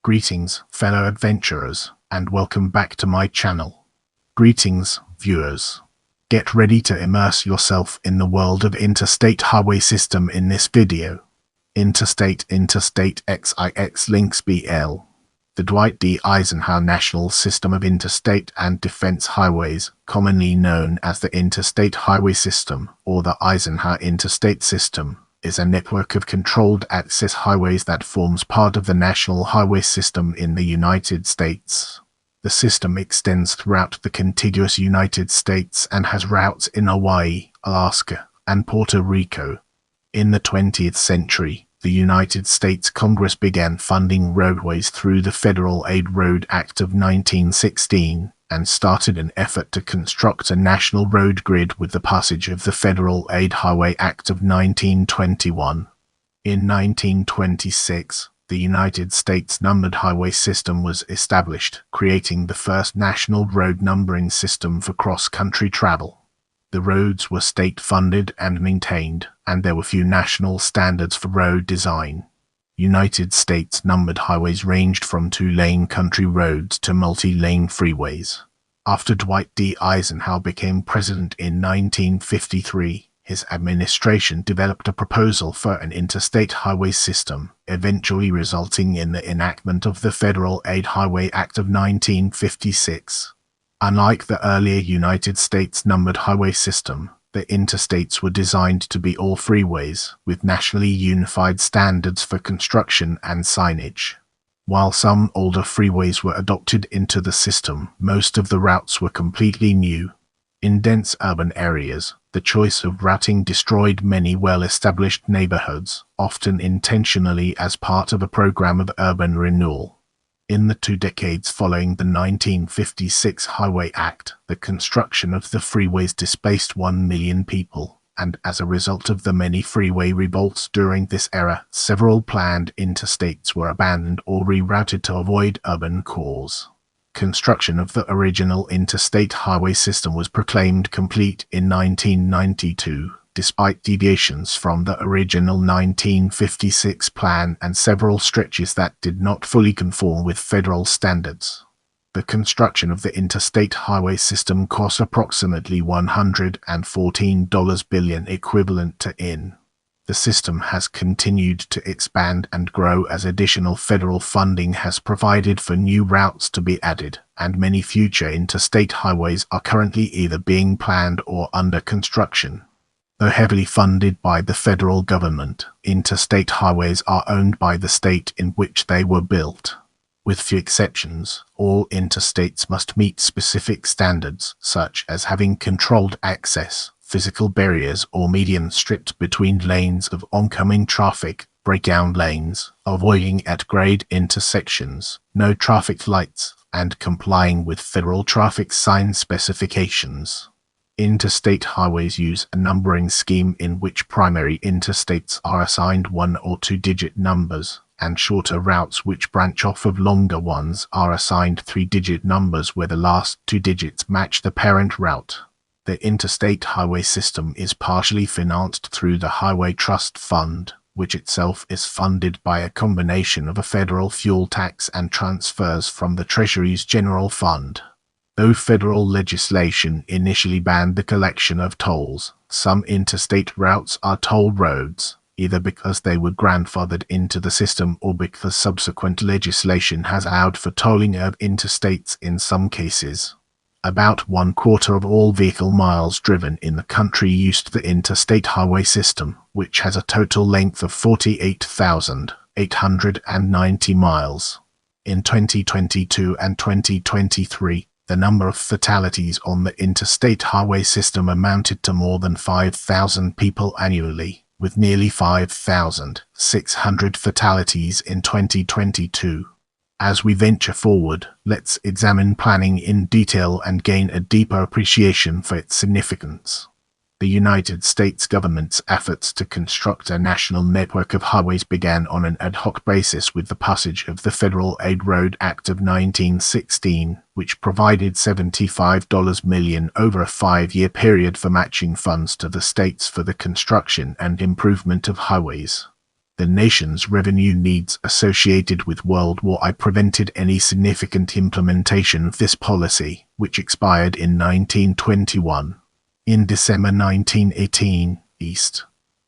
Greetings, fellow adventurers, and welcome back to my channel. Greetings, viewers. Get ready to immerse yourself in the world of Interstate Highway System in this video. Interstate X links BL. The Dwight D. Eisenhower National System of Interstate and Defense Highways, commonly known as the Interstate Highway System or the Eisenhower Interstate System, is a network of controlled access highways that forms part of the National Highway System in the United States. The system extends throughout the contiguous United States and has routes in Hawaii, Alaska, and Puerto Rico. In the 20th century, the United States Congress began funding roadways through the Federal Aid Road Act of 1916 and started an effort to construct a national road grid with the passage of the Federal Aid Highway Act of 1921. In 1926, the United States Numbered Highway System was established, creating the first national road numbering system for cross-country travel. The roads were state-funded and maintained, and there were few national standards for road design. United States numbered highways ranged from two-lane country roads to multi-lane freeways. After Dwight D. Eisenhower became president in 1953, his administration developed a proposal for an interstate highway system, eventually resulting in the enactment of the Federal Aid Highway Act of 1956. Unlike the earlier United States numbered highway system, the interstates were designed to be all freeways, with nationally unified standards for construction and signage. While some older freeways were adopted into the system, most of the routes were completely new. In dense urban areas, the choice of routing destroyed many well-established neighborhoods, often intentionally as part of a program of urban renewal. In the 2 decades following the 1956 Highway Act, the construction of the freeways displaced 1 million people, and as a result of the many freeway revolts during this era, several planned interstates were abandoned or rerouted to avoid urban cores. Construction of the original interstate highway system was proclaimed complete in 1992. Despite deviations from the original 1956 plan and several stretches that did not fully conform with federal standards. The construction of the interstate highway system cost approximately $114 billion, equivalent to in. The system has continued to expand and grow as additional federal funding has provided for new routes to be added, and many future interstate highways are currently either being planned or under construction. Though heavily funded by the federal government, interstate highways are owned by the state in which they were built. With few exceptions, all interstates must meet specific standards, such as having controlled access, physical barriers or median stripped between lanes of oncoming traffic, breakdown lanes, avoiding at-grade intersections, no traffic lights, and complying with federal traffic sign specifications. Interstate highways use a numbering scheme in which primary interstates are assigned 1- or 2-digit numbers, and shorter routes which branch off of longer ones are assigned 3-digit numbers where the last 2 digits match the parent route. The Interstate Highway System is partially financed through the Highway Trust Fund, which itself is funded by a combination of a federal fuel tax and transfers from the Treasury's General Fund. Though federal legislation initially banned the collection of tolls, some interstate routes are toll roads, either because they were grandfathered into the system or because subsequent legislation has allowed for tolling of interstates in some cases. About 1/4 of all vehicle miles driven in the country used the Interstate Highway System, which has a total length of 48,890 miles. In 2022 and 2023, the number of fatalities on the Interstate Highway System amounted to more than 5,000 people annually, with nearly 5,600 fatalities in 2022. As we venture forward, let's examine planning in detail and gain a deeper appreciation for its significance. The United States government's efforts to construct a national network of highways began on an ad hoc basis with the passage of the Federal Aid Road Act of 1916, which provided $75 million over a 5-year period for matching funds to the states for the construction and improvement of highways. The nation's revenue needs associated with World War I prevented any significant implementation of this policy, which expired in 1921. In December 1918, East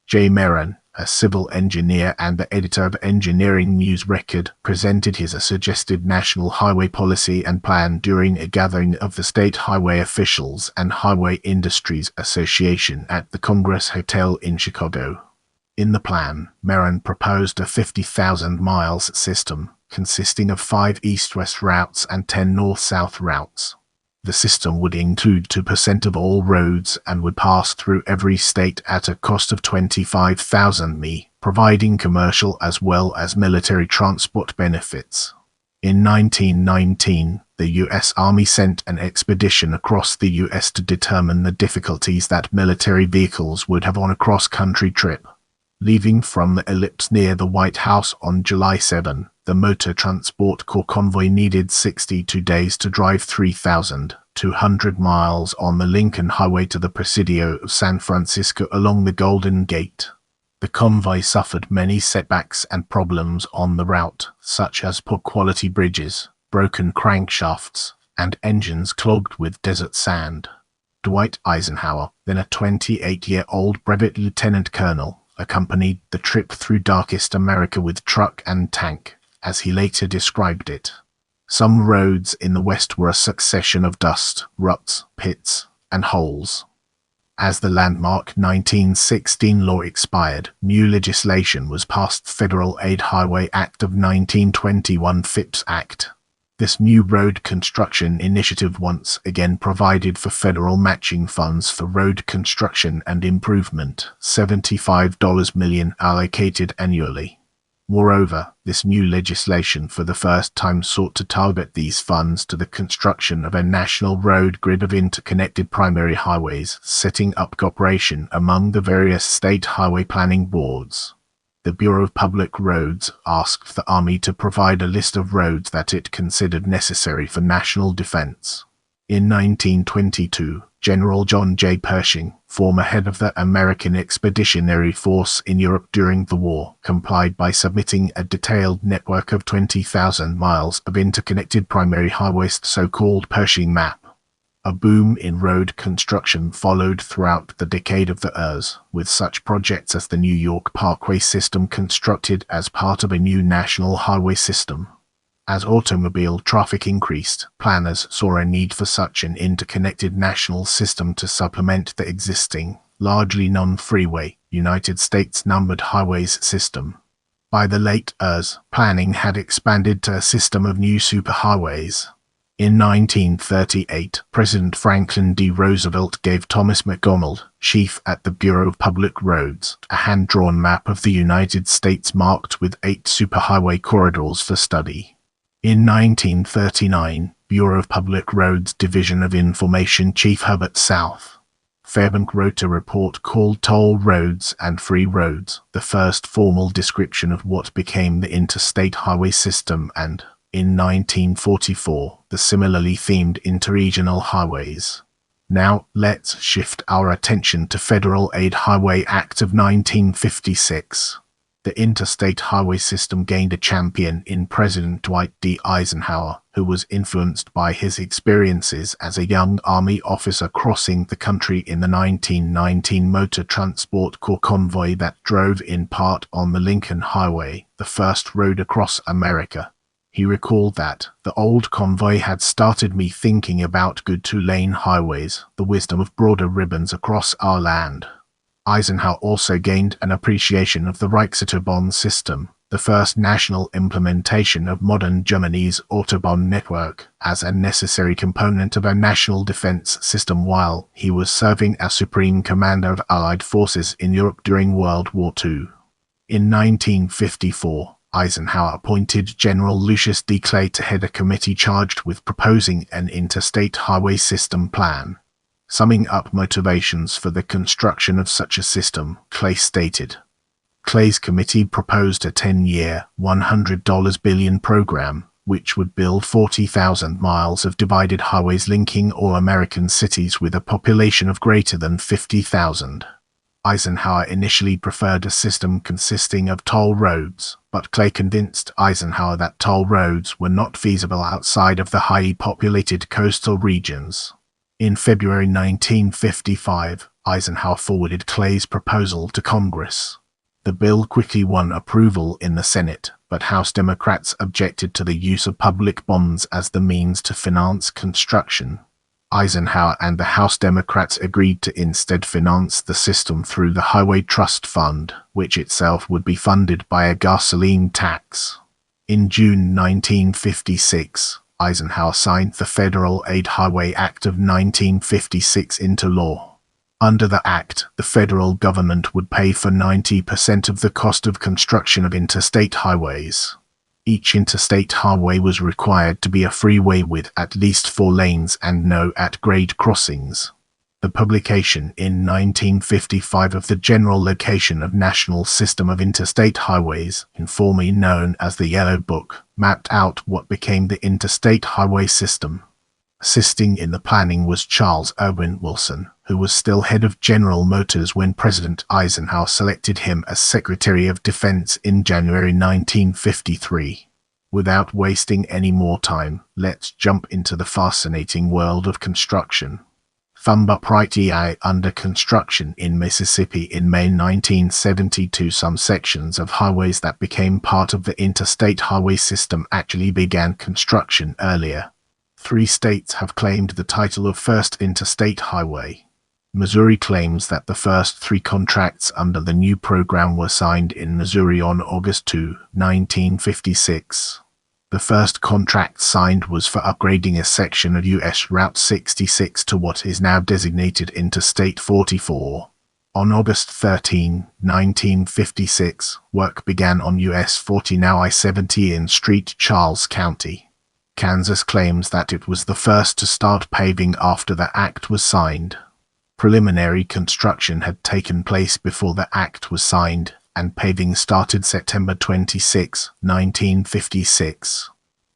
J. Merrin, a civil engineer and the editor of Engineering News Record, presented his suggested national highway policy and plan during a gathering of the state highway officials and Highway Industries Association at the Congress Hotel in Chicago. In the plan, Merrin proposed a 50,000 miles system, consisting of 5 east-west routes and 10 north-south routes. The system would include 2% of all roads and would pass through every state at a cost of $25,000 mi, providing commercial as well as military transport benefits. In 1919, the U.S. Army sent an expedition across the U.S. to determine the difficulties that military vehicles would have on a cross-country trip. Leaving from the ellipse near the White House on July 7, the Motor Transport Corps convoy needed 62 days to drive 3,200 miles on the Lincoln Highway to the Presidio of San Francisco along the Golden Gate. The convoy suffered many setbacks and problems on the route, such as poor quality bridges, broken crankshafts, and engines clogged with desert sand. Dwight Eisenhower, then a 28-year-old brevet lieutenant colonel, accompanied the trip through darkest America with truck and tank, as he later described it. Some roads in the West were a succession of dust, ruts, pits, and holes. As the landmark 1916 law expired, new legislation was passed: Federal Aid Highway Act of 1921 (FIPS Act). This new road construction initiative once again provided for federal matching funds for road construction and improvement, $75 million allocated annually. Moreover, this new legislation for the first time sought to target these funds to the construction of a national road grid of interconnected primary highways, setting up cooperation among the various state highway planning boards. The Bureau of Public Roads asked the Army to provide a list of roads that it considered necessary for national defense. In 1922, General John J. Pershing, former head of the American Expeditionary Force in Europe during the war, complied by submitting a detailed network of 20,000 miles of interconnected primary highways, so-called Pershing Map. A boom in road construction followed throughout the decade of the ERS, with such projects as the New York Parkway System constructed as part of a new national highway system. As automobile traffic increased, planners saw a need for such an interconnected national system to supplement the existing, largely non-freeway, United States numbered highways system. By the late ERS, planning had expanded to a system of new superhighways. In 1938, President Franklin D. Roosevelt gave Thomas McDonald, chief at the Bureau of Public Roads, a hand-drawn map of the United States marked with 8 superhighway corridors for study. In 1939, Bureau of Public Roads Division of Information Chief Herbert South Fairbank wrote a report called Toll Roads and Free Roads, the first formal description of what became the Interstate Highway System, and, in 1944, the similarly themed interregional highways. Now, let's shift our attention to Federal Aid Highway Act of 1956. The Interstate Highway System gained a champion in President Dwight D. Eisenhower, who was influenced by his experiences as a young Army officer crossing the country in the 1919 Motor Transport Corps convoy that drove in part on the Lincoln Highway, the first road across America. He recalled that, "The old convoy had started me thinking about good two-lane highways, the wisdom of broader ribbons across our land." Eisenhower also gained an appreciation of the Reichsautobahn system, the first national implementation of modern Germany's Autobahn network, as a necessary component of a national defense system while he was serving as Supreme Commander of Allied forces in Europe during World War II. In 1954, Eisenhower appointed General Lucius D. Clay to head a committee charged with proposing an interstate highway system plan. Summing up motivations for the construction of such a system, Clay stated, Clay's committee proposed a 10-year, $100 billion program, which would build 40,000 miles of divided highways linking all American cities with a population of greater than 50,000. Eisenhower initially preferred a system consisting of toll roads, but Clay convinced Eisenhower that toll roads were not feasible outside of the highly populated coastal regions. In February 1955, Eisenhower forwarded Clay's proposal to Congress. The bill quickly won approval in the Senate, but House Democrats objected to the use of public bonds as the means to finance construction. Eisenhower and the House Democrats agreed to instead finance the system through the Highway Trust Fund, which itself would be funded by a gasoline tax. In June 1956, Eisenhower signed the Federal Aid Highway Act of 1956 into law. Under the act, the federal government would pay for 90% of the cost of construction of interstate highways. Each interstate highway was required to be a freeway with at least 4 lanes and no at-grade crossings. The publication in 1955 of the General Location of National System of Interstate Highways, informally known as the Yellow Book, mapped out what became the Interstate Highway System. Assisting in the planning was Charles Irwin Wilson, who was still head of General Motors when President Eisenhower selected him as Secretary of Defense in January 1953. Without wasting any more time, let's jump into the fascinating world of construction. Thumb up right eye under construction in Mississippi in May 1972. Some sections of highways that became part of the Interstate Highway System actually began construction earlier. 3 states have claimed the title of first interstate highway. Missouri claims that the first 3 contracts under the new program were signed in Missouri on August 2, 1956. The first contract signed was for upgrading a section of U.S. Route 66 to what is now designated Interstate 44. On August 13, 1956, work began on U.S. 40, now I-70 in St. Charles County. Kansas claims that it was the first to start paving after the act was signed. Preliminary construction had taken place before the act was signed, and paving started September 26, 1956.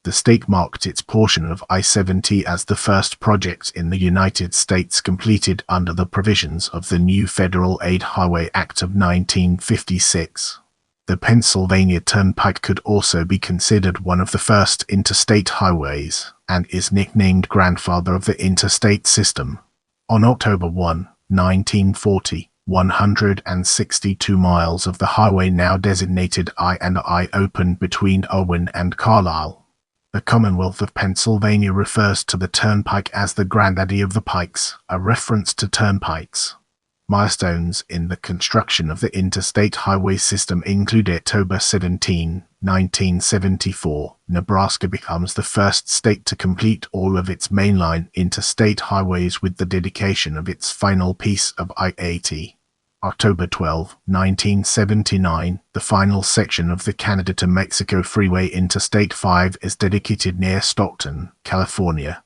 The state marked its portion of I-70 as the first project in the United States completed under the provisions of the new Federal Aid Highway Act of 1956. The Pennsylvania Turnpike could also be considered one of the first interstate highways, and is nicknamed grandfather of the interstate system. On October 1, 1940, 162 miles of the highway now designated I&I opened between Owen and Carlisle. The Commonwealth of Pennsylvania refers to the turnpike as the granddaddy of the pikes, a reference to turnpikes. Milestones in the construction of the Interstate Highway System include October 17, 1974, Nebraska becomes the first state to complete all of its mainline interstate highways with the dedication of its final piece of I-80. October 12, 1979, the final section of the Canada to Mexico Freeway Interstate 5 is dedicated near Stockton, California.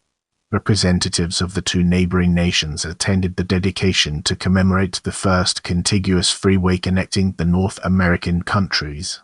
Representatives of the 2 neighboring nations attended the dedication to commemorate the first contiguous freeway connecting the North American countries.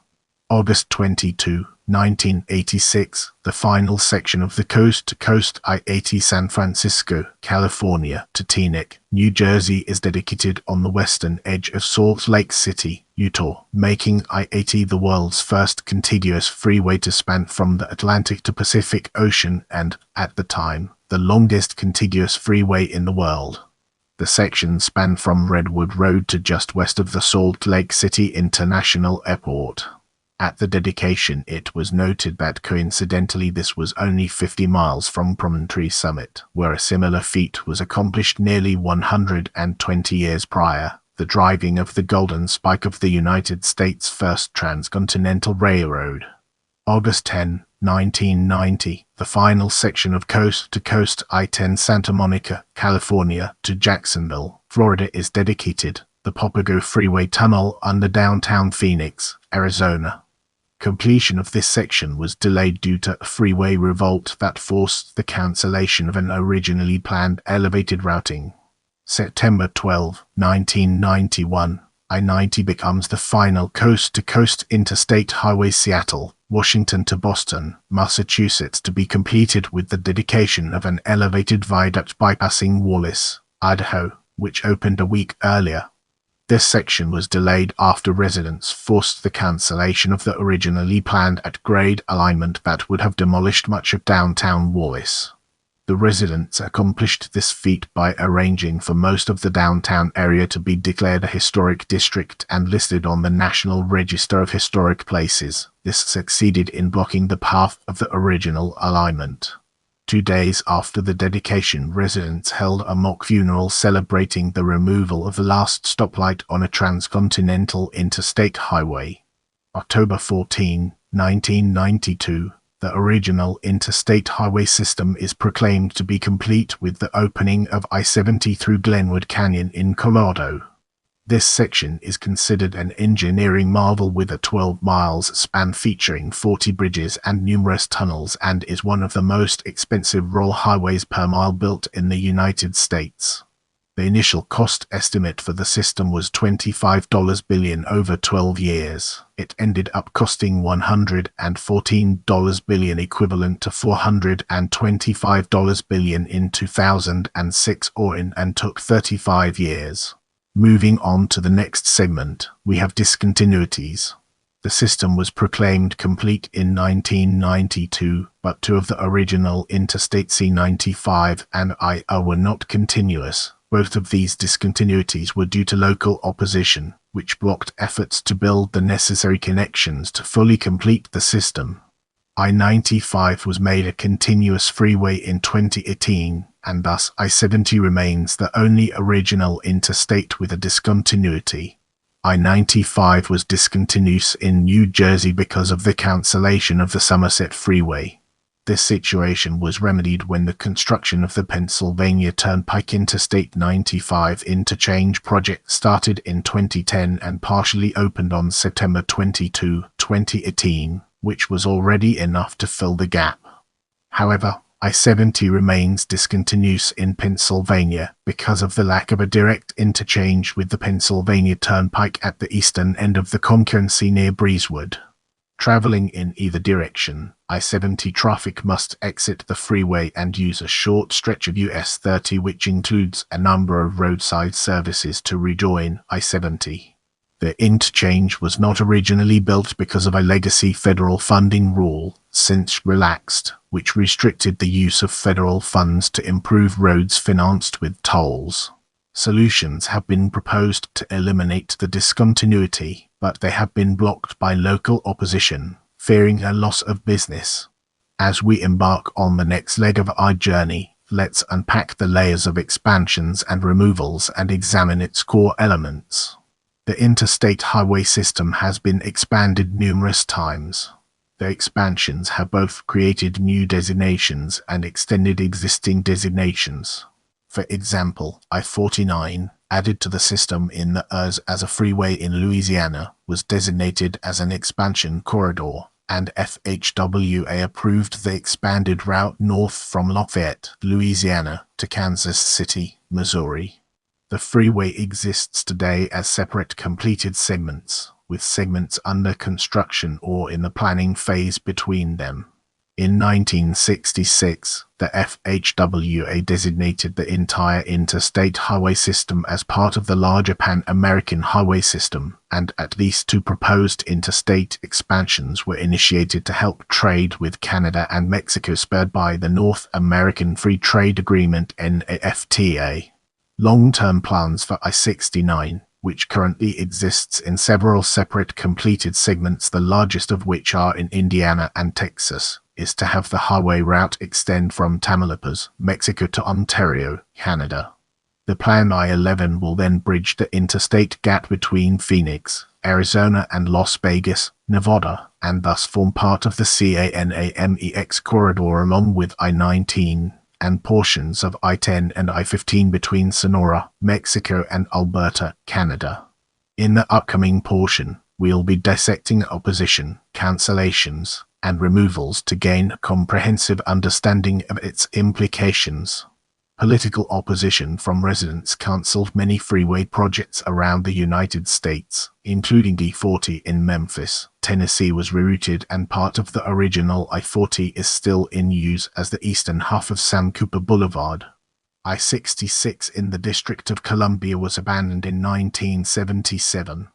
August 22, 1986, the final section of the coast-to-coast I-80 San Francisco, California to Teaneck, New Jersey is dedicated on the western edge of Salt Lake City, Utah, making I-80 the world's first contiguous freeway to span from the Atlantic to Pacific Ocean and, at the time, the longest contiguous freeway in the world. The section spanned from Redwood Road to just west of the Salt Lake City International Airport. At the dedication, it was noted that coincidentally this was only 50 miles from Promontory Summit, where a similar feat was accomplished nearly 120 years prior, the driving of the Golden Spike of the United States' first transcontinental railroad. August 10, 1990, the final section of coast-to-coast I-10 Santa Monica, California to Jacksonville, Florida is dedicated, the Popago Freeway Tunnel under downtown Phoenix, Arizona. Completion of this section was delayed due to a freeway revolt that forced the cancellation of an originally planned elevated routing. September 12, 1991, I-90 becomes the final coast-to-coast interstate highway Seattle, Washington to Boston, Massachusetts to be completed with the dedication of an elevated viaduct bypassing Wallace, Idaho, which opened a week earlier. This section was delayed after residents forced the cancellation of the originally planned at-grade alignment that would have demolished much of downtown Wallace. The residents accomplished this feat by arranging for most of the downtown area to be declared a historic district and listed on the National Register of Historic Places. This succeeded in blocking the path of the original alignment. 2 days after the dedication, residents held a mock funeral celebrating the removal of the last stoplight on a transcontinental interstate highway. October 14, 1992. The original Interstate Highway System is proclaimed to be complete with the opening of I-70 through Glenwood Canyon in Colorado. This section is considered an engineering marvel with a 12 miles span featuring 40 bridges and numerous tunnels, and is one of the most expensive rural highways per mile built in the United States. The initial cost estimate for the system was $25 billion over 12 years. It ended up costing $114 billion, equivalent to $425 billion in 2006, and took 35 years. Moving on to the next segment, we have discontinuities. The system was proclaimed complete in 1992, but 2 of the original Interstate C-95 and I-0 were not continuous. Both of these discontinuities were due to local opposition, which blocked efforts to build the necessary connections to fully complete the system. I-95 was made a continuous freeway in 2018, and thus I-70 remains the only original interstate with a discontinuity. I-95 was discontinuous in New Jersey because of the cancellation of the Somerset Freeway. This situation was remedied when the construction of the Pennsylvania Turnpike Interstate 95 interchange project started in 2010 and partially opened on September 22, 2018, which was already enough to fill the gap. However, I-70 remains discontinuous in Pennsylvania because of the lack of a direct interchange with the Pennsylvania Turnpike at the eastern end of the concordancy near Breezewood. Traveling in either direction, I-70 traffic must exit the freeway and use a short stretch of US 30, which includes a number of roadside services, to rejoin I-70. The interchange was not originally built because of a legacy federal funding rule, since relaxed, which restricted the use of federal funds to improve roads financed with tolls. Solutions have been proposed to eliminate the discontinuity, but they have been blocked by local opposition, fearing a loss of business. As we embark on the next leg of our journey, let's unpack the layers of expansions and removals and examine its core elements. The Interstate Highway System has been expanded numerous times. The expansions have both created new designations and extended existing designations. For example, I-49, added to the system in the US as a freeway in Louisiana, was designated as an expansion corridor, and FHWA approved the expanded route north from Lafayette, Louisiana, to Kansas City, Missouri. The freeway exists today as separate completed segments, with segments under construction or in the planning phase between them. In 1966, the FHWA designated the entire Interstate Highway System as part of the larger Pan-American Highway System, and at least 2 proposed interstate expansions were initiated to help trade with Canada and Mexico, spurred by the North American Free Trade Agreement (NAFTA). Long-term plans for I-69, which currently exists in several separate completed segments, the largest of which are in Indiana and Texas, is to have the highway route extend from Tamaulipas, Mexico to Ontario, Canada. The planned I-11 will then bridge the interstate gap between Phoenix, Arizona and Las Vegas, Nevada, and thus form part of the CANAMEX corridor along with I-19 and portions of I-10 and I-15 between Sonora, Mexico and Alberta, Canada. In the upcoming portion, we'll be dissecting opposition, cancellations, and removals to gain a comprehensive understanding of its implications. Political opposition from residents canceled many freeway projects around the United States, including D-40 in Memphis, Tennessee was rerouted, and part of the original I-40 is still in use as the eastern half of Sam Cooper Boulevard. I-66 in the District of Columbia was abandoned in 1977.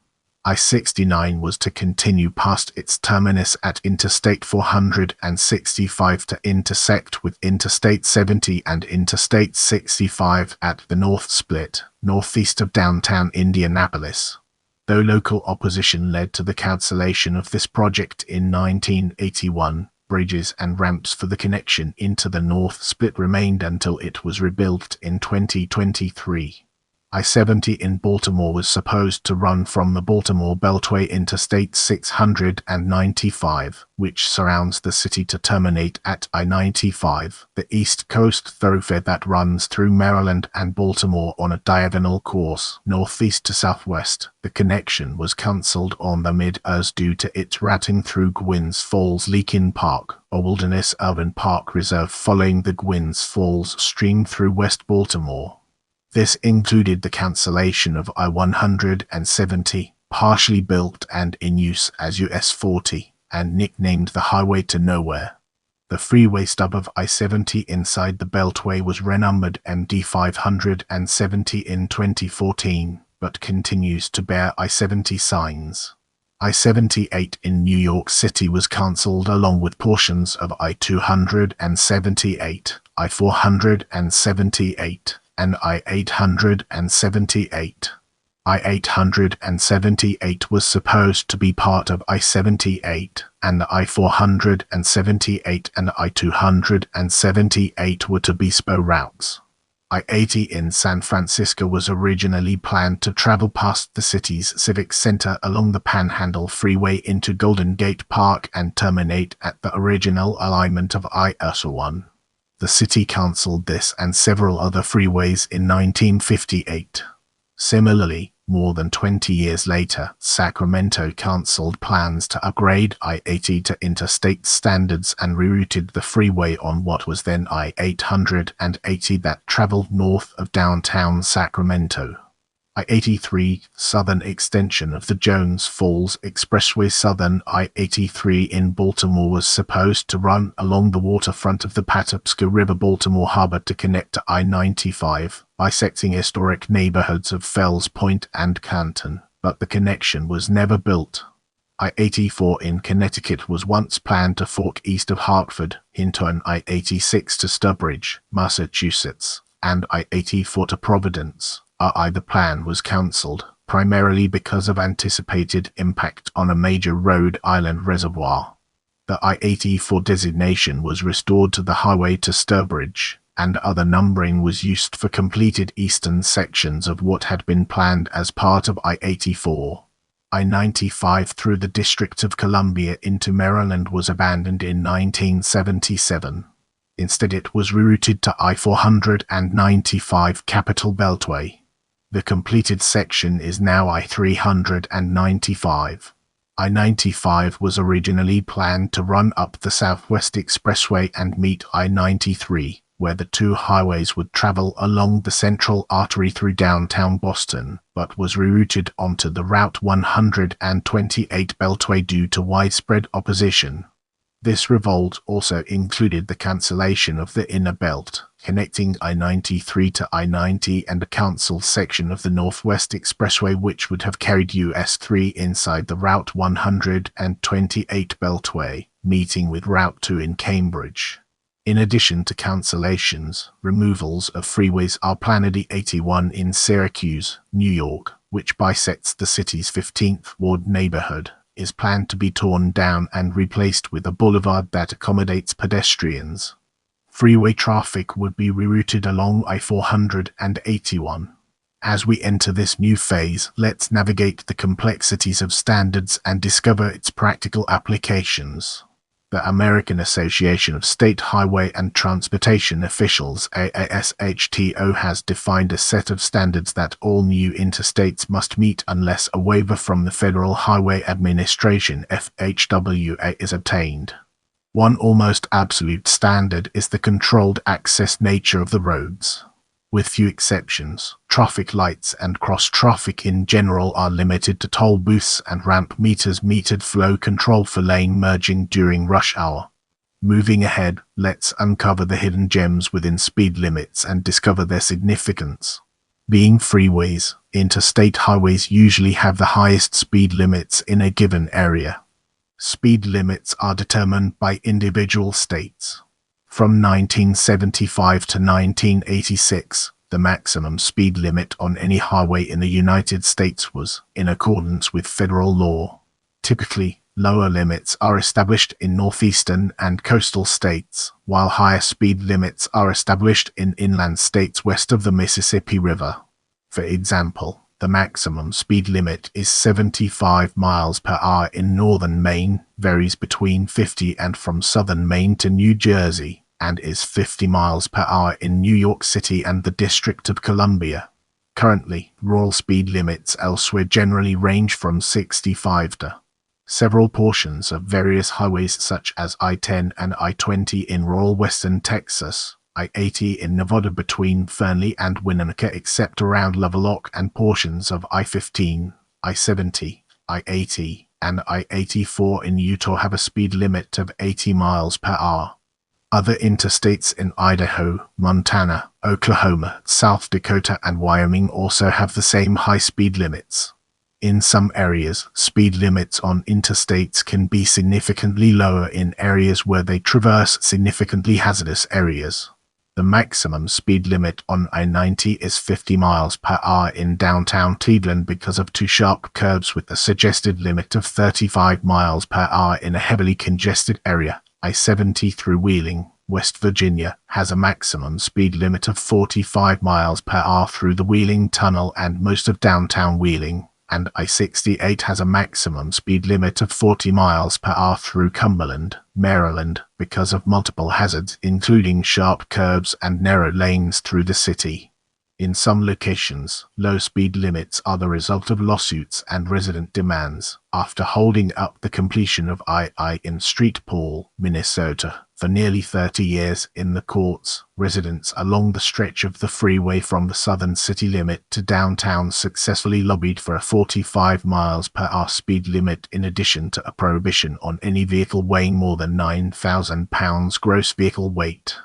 I-69 was to continue past its terminus at Interstate 465 to intersect with Interstate 70 and Interstate 65 at the North Split, northeast of downtown Indianapolis. Though local opposition led to the cancellation of this project in 1981, bridges and ramps for the connection into the North Split remained until it was rebuilt in 2023. I-70 in Baltimore was supposed to run from the Baltimore Beltway Interstate 695, which surrounds the city, to terminate at I-95, the East Coast thoroughfare that runs through Maryland and Baltimore on a diagonal course, northeast to southwest. The connection was cancelled on the mid-Earth due to its routing through Gwynns Falls Leakin Park, a wilderness urban park reserve following the Gwynns Falls stream through West Baltimore. This included the cancellation of I-170, partially built and in use as US 40, and nicknamed the Highway to Nowhere. The freeway stub of I-70 inside the Beltway was renumbered MD 570 in 2014, but continues to bear I-70 signs. I-78 in New York City was cancelled along with portions of I-278, I-478, and I-878. I-878 was supposed to be part of I-78, and I-478 and I-278 were to be SPO routes. I-80 in San Francisco was originally planned to travel past the city's Civic Center along the Panhandle Freeway into Golden Gate Park and terminate at the original alignment of I-1. The city cancelled this and several other freeways in 1958. Similarly, more than 20 years later, Sacramento cancelled plans to upgrade I-80 to interstate standards and rerouted the freeway on what was then I-880 that traveled north of downtown Sacramento. I-83 southern extension of the Jones Falls Expressway. Southern I-83 in Baltimore was supposed to run along the waterfront of the Patapsco River Baltimore Harbor to connect to I-95, bisecting historic neighborhoods of Fells Point and Canton, but the connection was never built. I-84 in Connecticut was once planned to fork east of Hartford into an I-86 to Sturbridge, Massachusetts, and I-84 to Providence. The plan was cancelled, primarily because of anticipated impact on a major Rhode Island reservoir. The I-84 designation was restored to the highway to Sturbridge, and other numbering was used for completed eastern sections of what had been planned as part of I-84. I-95 through the District of Columbia into Maryland was abandoned in 1977. Instead, it was rerouted to I-495 Capitol Beltway. The completed section is now I-395. I-95 was originally planned to run up the Southwest Expressway and meet I-93, where the two highways would travel along the central artery through downtown Boston, but was rerouted onto the Route 128 Beltway due to widespread opposition. This revolt also included the cancellation of the Inner Belt, connecting I-93 to I-90, and a cancelled section of the Northwest Expressway which would have carried US 3 inside the Route 128 Beltway, meeting with Route 2 in Cambridge. In addition to cancellations, removals of freeways are planned. I-81 in Syracuse, New York, which bisects the city's 15th Ward neighborhood, is planned to be torn down and replaced with a boulevard that accommodates pedestrians. Freeway traffic would be rerouted along I-481. As we enter this new phase, let's navigate the complexities of standards and discover its practical applications. The American Association of State Highway and Transportation Officials, AASHTO, has defined a set of standards that all new interstates must meet unless a waiver from the Federal Highway Administration (FHWA) is obtained. One almost absolute standard is the controlled access nature of the roads. With few exceptions, traffic lights and cross-traffic in general are limited to toll booths and ramp meters. Metered flow control for lane merging during rush hour. Moving ahead, let's uncover the hidden gems within speed limits and discover their significance. Being freeways, interstate highways usually have the highest speed limits in a given area. Speed limits are determined by individual states. From 1975 to 1986, the maximum speed limit on any highway in the United States was in accordance with federal law. Typically, lower limits are established in northeastern and coastal states, while higher speed limits are established in inland states west of the Mississippi River. For example, the maximum speed limit is 75 miles per hour in northern Maine, varies between 50 and from southern Maine to New Jersey, and is 50 miles per hour in New York City and the District of Columbia. Currently, rural speed limits elsewhere generally range from 65 to several portions of various highways such as I-10 and I-20 in rural western Texas, I-80 in Nevada between Fernley and Winnetka except around Lovelock, and portions of I-15, I-70, I-80, and I-84 in Utah have a speed limit of 80 miles per hour. Other interstates in Idaho, Montana, Oklahoma, South Dakota, and Wyoming also have the same high speed limits. In some areas, speed limits on interstates can be significantly lower in areas where they traverse significantly hazardous areas. The maximum speed limit on I-90 is 50 miles per hour in downtown Cleveland because of two sharp curves with a suggested limit of 35 miles per hour in a heavily congested area. I-70 through Wheeling, West Virginia, has a maximum speed limit of 45 miles per hour through the Wheeling Tunnel and most of downtown Wheeling, and I-68 has a maximum speed limit of 40 miles per hour through Cumberland, Maryland, because of multiple hazards including sharp curves and narrow lanes through the city. In some locations, low speed limits are the result of lawsuits and resident demands. After holding up the completion of I in St. Paul, Minnesota, for nearly 30 years in the courts, residents along the stretch of the freeway from the southern city limit to downtown successfully lobbied for a 45 miles per hour speed limit in addition to a prohibition on any vehicle weighing more than 9,000 pounds gross vehicle weight.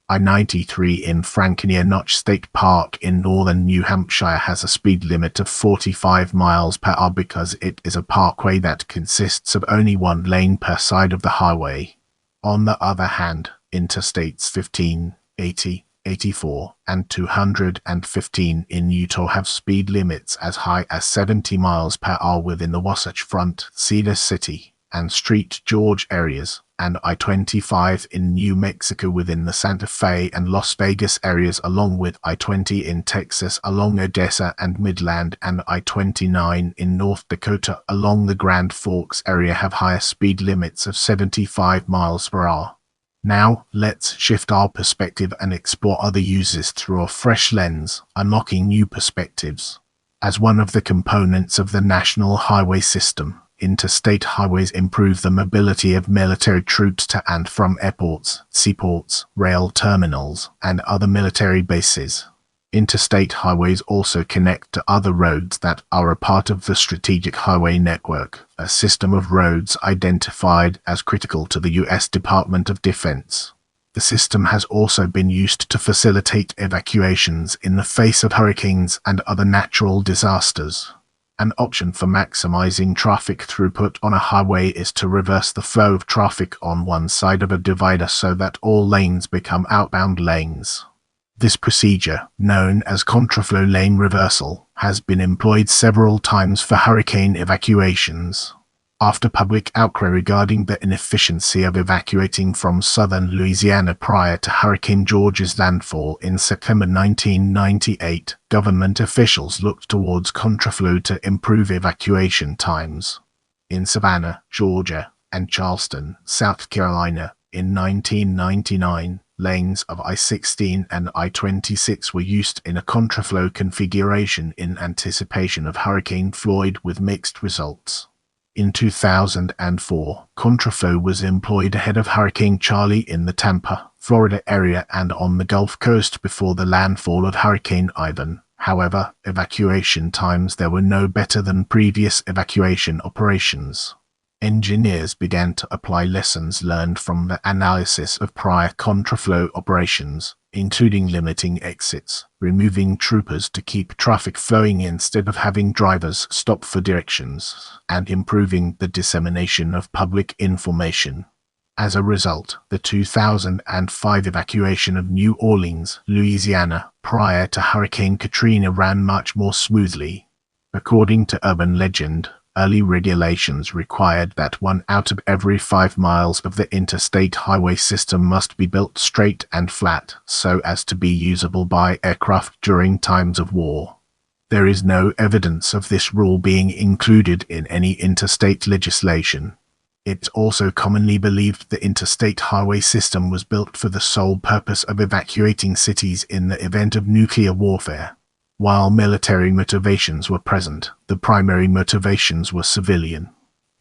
I-93 in Franconia Notch State Park in northern New Hampshire has a speed limit of 45 miles per hour because it is a parkway that consists of only one lane per side of the highway. On the other hand, Interstates 15, 80, 84, and 215 in Utah have speed limits as high as 70 miles per hour within the Wasatch Front, Cedar City, and St. George areas, and I-25 in New Mexico within the Santa Fe and Las Vegas areas, along with I-20 in Texas along Odessa and Midland, and I-29 in North Dakota along the Grand Forks area have higher speed limits of 75 miles per hour. Now, let's shift our perspective and explore other uses through a fresh lens, unlocking new perspectives. As one of the components of the National Highway System, interstate highways improve the mobility of military troops to and from airports, seaports, rail terminals, and other military bases. Interstate highways also connect to other roads that are a part of the Strategic Highway Network, a system of roads identified as critical to the U.S. Department of Defense. The system has also been used to facilitate evacuations in the face of hurricanes and other natural disasters. An option for maximizing traffic throughput on a highway is to reverse the flow of traffic on one side of a divider so that all lanes become outbound lanes. This procedure, known as contraflow lane reversal, has been employed several times for hurricane evacuations. After public outcry regarding the inefficiency of evacuating from southern Louisiana prior to Hurricane George's landfall in September 1998, government officials looked towards contraflow to improve evacuation times. In Savannah, Georgia, and Charleston, South Carolina, in 1999, lanes of I-16 and I-26 were used in a contraflow configuration in anticipation of Hurricane Floyd with mixed results. In 2004, contraflow was employed ahead of Hurricane Charlie in the Tampa, Florida area and on the Gulf Coast before the landfall of Hurricane Ivan. However, evacuation times there were no better than previous evacuation operations. Engineers began to apply lessons learned from the analysis of prior contraflow operations, including limiting exits, removing troopers to keep traffic flowing instead of having drivers stop for directions, and improving the dissemination of public information. As a result, the 2005 evacuation of New Orleans, Louisiana, prior to Hurricane Katrina ran much more smoothly. According to urban legend, early regulations required that 1 out of every 5 miles of the interstate highway system must be built straight and flat so as to be usable by aircraft during times of war. There is no evidence of this rule being included in any interstate legislation. It's also commonly believed the interstate highway system was built for the sole purpose of evacuating cities in the event of nuclear warfare. While military motivations were present, the primary motivations were civilian.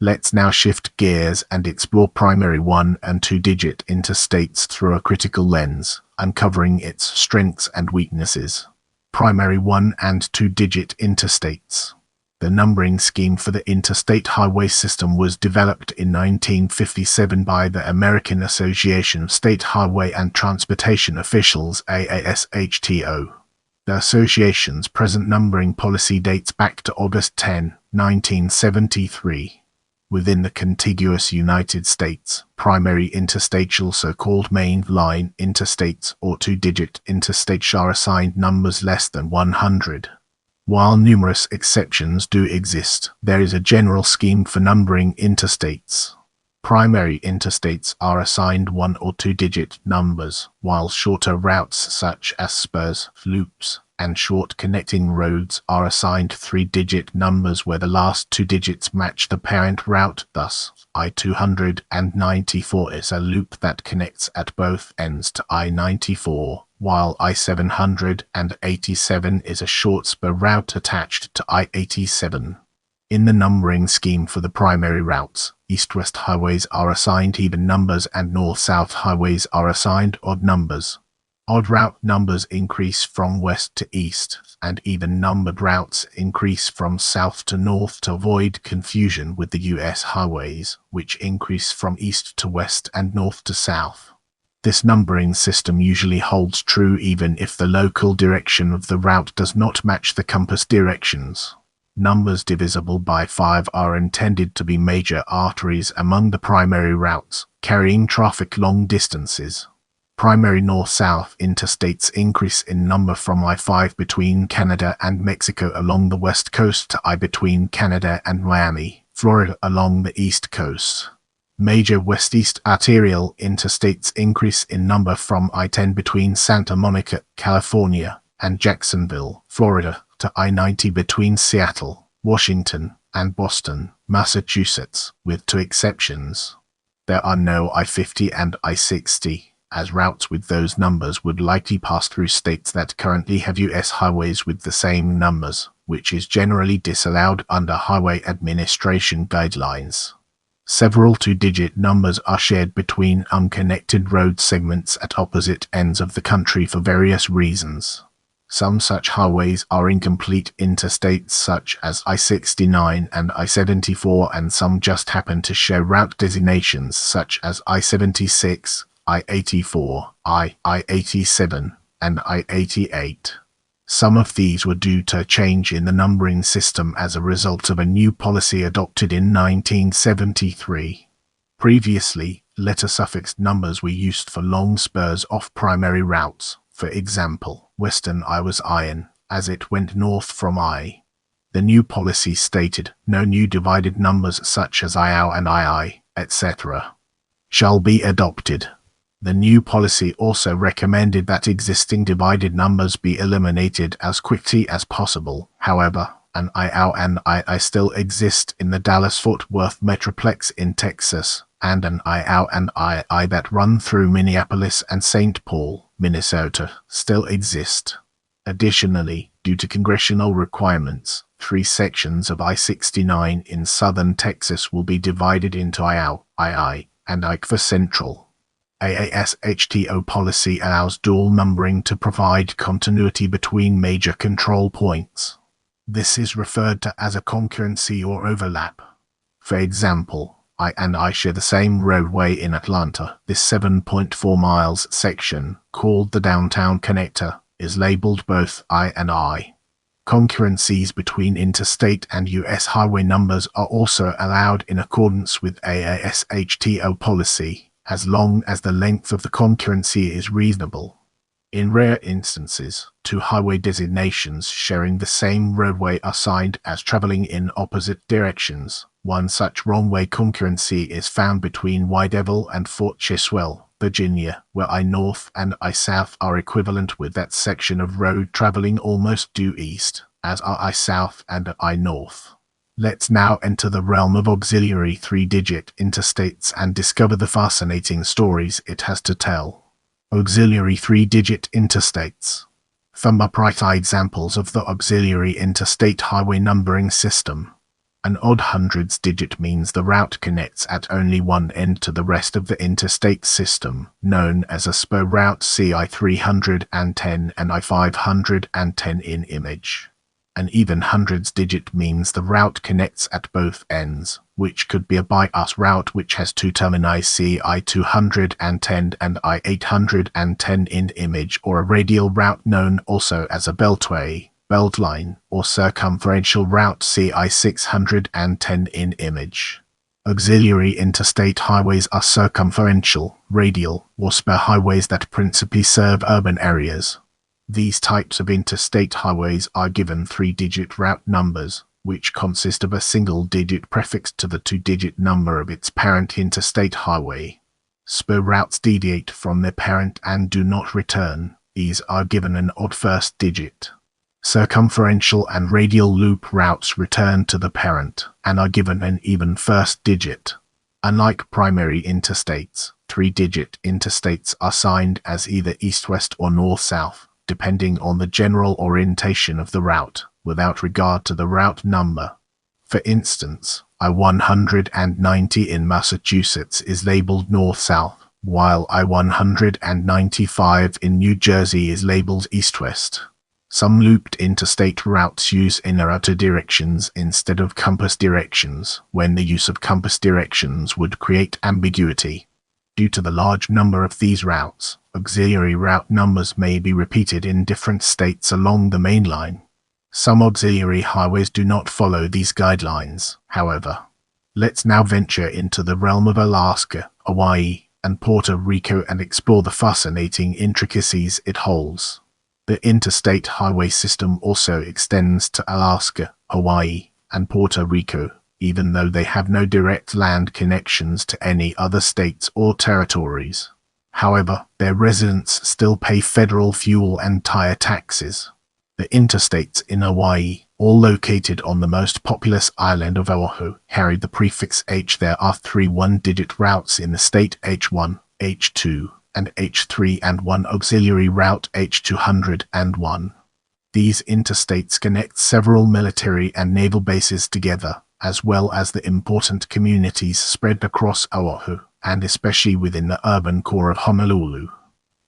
Let's now shift gears and explore primary 1- and 2-digit interstates through a critical lens, uncovering its strengths and weaknesses. Primary 1- and 2-digit interstates. The numbering scheme for the Interstate Highway System was developed in 1957 by the American Association of State Highway and Transportation Officials (AASHTO). The association's present numbering policy dates back to August 10, 1973. Within the contiguous United States, primary interstates, also called main line interstates or 2-digit interstates, are assigned numbers less than 100. While numerous exceptions do exist, there is a general scheme for numbering interstates. Primary interstates are assigned 1- or 2-digit numbers, while shorter routes such as spurs, loops, and short connecting roads are assigned 3-digit numbers where the last 2 digits match the parent route. Thus, I-294 is a loop that connects at both ends to I-94, while I-787 is a short spur route attached to I-87. In the numbering scheme for the primary routes, east-west highways are assigned even numbers and north-south highways are assigned odd numbers. Odd route numbers increase from west to east, and even-numbered routes increase from south to north to avoid confusion with the U.S. highways, which increase from east to west and north to south. This numbering system usually holds true even if the local direction of the route does not match the compass directions. Numbers divisible by 5 are intended to be major arteries among the primary routes, carrying traffic long distances. Primary north-south interstates increase in number from I-5 between Canada and Mexico along the west coast to I between Canada and Miami, Florida along the east coast. Major west-east arterial interstates increase in number from I-10 between Santa Monica, California, and Jacksonville, Florida, to I-90 between Seattle, Washington, and Boston, Massachusetts, with 2 exceptions. There are no I-50 and I-60, as routes with those numbers would likely pass through states that currently have U.S. highways with the same numbers, which is generally disallowed under Highway Administration guidelines. Several 2-digit numbers are shared between unconnected road segments at opposite ends of the country for various reasons. Some such highways are incomplete interstates such as I-69 and I-74, and some just happen to share route designations such as I-76, I-84, I-87, and I-88. Some of these were due to a change in the numbering system as a result of a new policy adopted in 1973. Previously, letter-suffixed numbers were used for long spurs off primary routes. For example, Western I was iron, as it went north from I. The new policy stated, no new divided numbers such as IOW and II, etc. shall be adopted. The new policy also recommended that existing divided numbers be eliminated as quickly as possible. However, an IOW and II still exist in the Dallas-Fort Worth Metroplex in Texas, and an IOW and II that run through Minneapolis and St. Paul, Minnesota, still exist. Additionally, due to congressional requirements, 3 sections of I-69 in southern Texas will be divided into IOW, II, and IK for Central. AASHTO policy allows dual numbering to provide continuity between major control points. This is referred to as a concurrency or overlap. For example, I and I share the same roadway in Atlanta. This 7.4 miles section, called the Downtown Connector, is labeled both I and I. Concurrencies between interstate and U.S. highway numbers are also allowed in accordance with AASHTO policy, as long as the length of the concurrency is reasonable. In rare instances, two highway designations sharing the same roadway are signed as traveling in opposite directions. One such wrong-way concurrency is found between White Devil and Fort Chiswell, Virginia, where I-North and I-South are equivalent with that section of road traveling almost due east, as are I-South and I-North. Let's now enter the realm of auxiliary three-digit interstates and discover the fascinating stories it has to tell. Auxiliary three-digit interstates. Some upright examples of the auxiliary interstate highway numbering system. An odd hundreds digit means the route connects at only one end to the rest of the interstate system, known as a spur route. See I-310 and I-510 in image. An even hundreds digit means the route connects at both ends, which could be a bypass route which has two termini. See I-210 and I-810 in image, or a radial route known also as a beltway, beltline, or circumferential route. See I-610 in image. Auxiliary interstate highways are circumferential, radial, or spur highways that principally serve urban areas. These types of interstate highways are given three-digit route numbers, which consist of a single-digit prefix to the two-digit number of its parent interstate highway. Spur routes deviate from their parent and do not return. These are given an odd first digit. Circumferential and radial loop routes return to the parent and are given an even first digit. Unlike primary interstates, three-digit interstates are signed as either east-west or north-south, depending on the general orientation of the route, without regard to the route number. For instance, I-190 in Massachusetts is labeled north-south, while I-195 in New Jersey is labeled east-west. Some looped interstate routes use inner-outer directions instead of compass directions, when the use of compass directions would create ambiguity. Due to the large number of these routes, auxiliary route numbers may be repeated in different states along the main line. Some auxiliary highways do not follow these guidelines, however. Let's now venture into the realm of Alaska, Hawaii, and Puerto Rico and explore the fascinating intricacies it holds. The Interstate Highway System also extends to Alaska, Hawaii, and Puerto Rico, even though they have no direct land connections to any other states or territories. However, their residents still pay federal fuel and tire taxes. The interstates in Hawaii, all located on the most populous island of Oahu, carry the prefix H. There are three one-digit routes in the state: H1, H2, and H3, and one auxiliary route, H201. These interstates connect several military and naval bases together, as well as the important communities spread across Oahu, and especially within the urban core of Honolulu.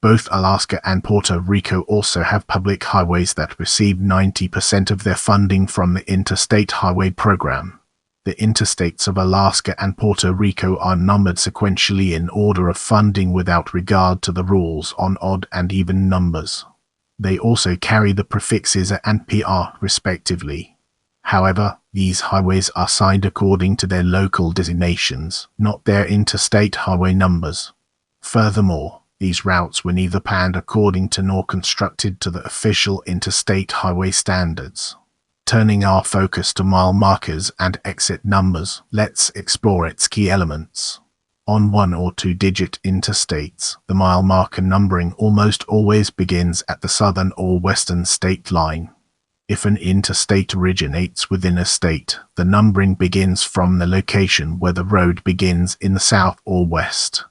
Both Alaska and Puerto Rico also have public highways that receive 90% of their funding from the Interstate Highway Program. The interstates of Alaska and Puerto Rico are numbered sequentially in order of funding without regard to the rules on odd and even numbers. They also carry the prefixes A and PR, respectively. However, these highways are signed according to their local designations, not their interstate highway numbers. Furthermore, these routes were neither planned according to nor constructed to the official interstate highway standards. Turning our focus to mile markers and exit numbers, let's explore its key elements. On one- or two-digit interstates, the mile marker numbering almost always begins at the southern or western state line. If an interstate originates within a state, the numbering begins from the location where the road begins in the south or west.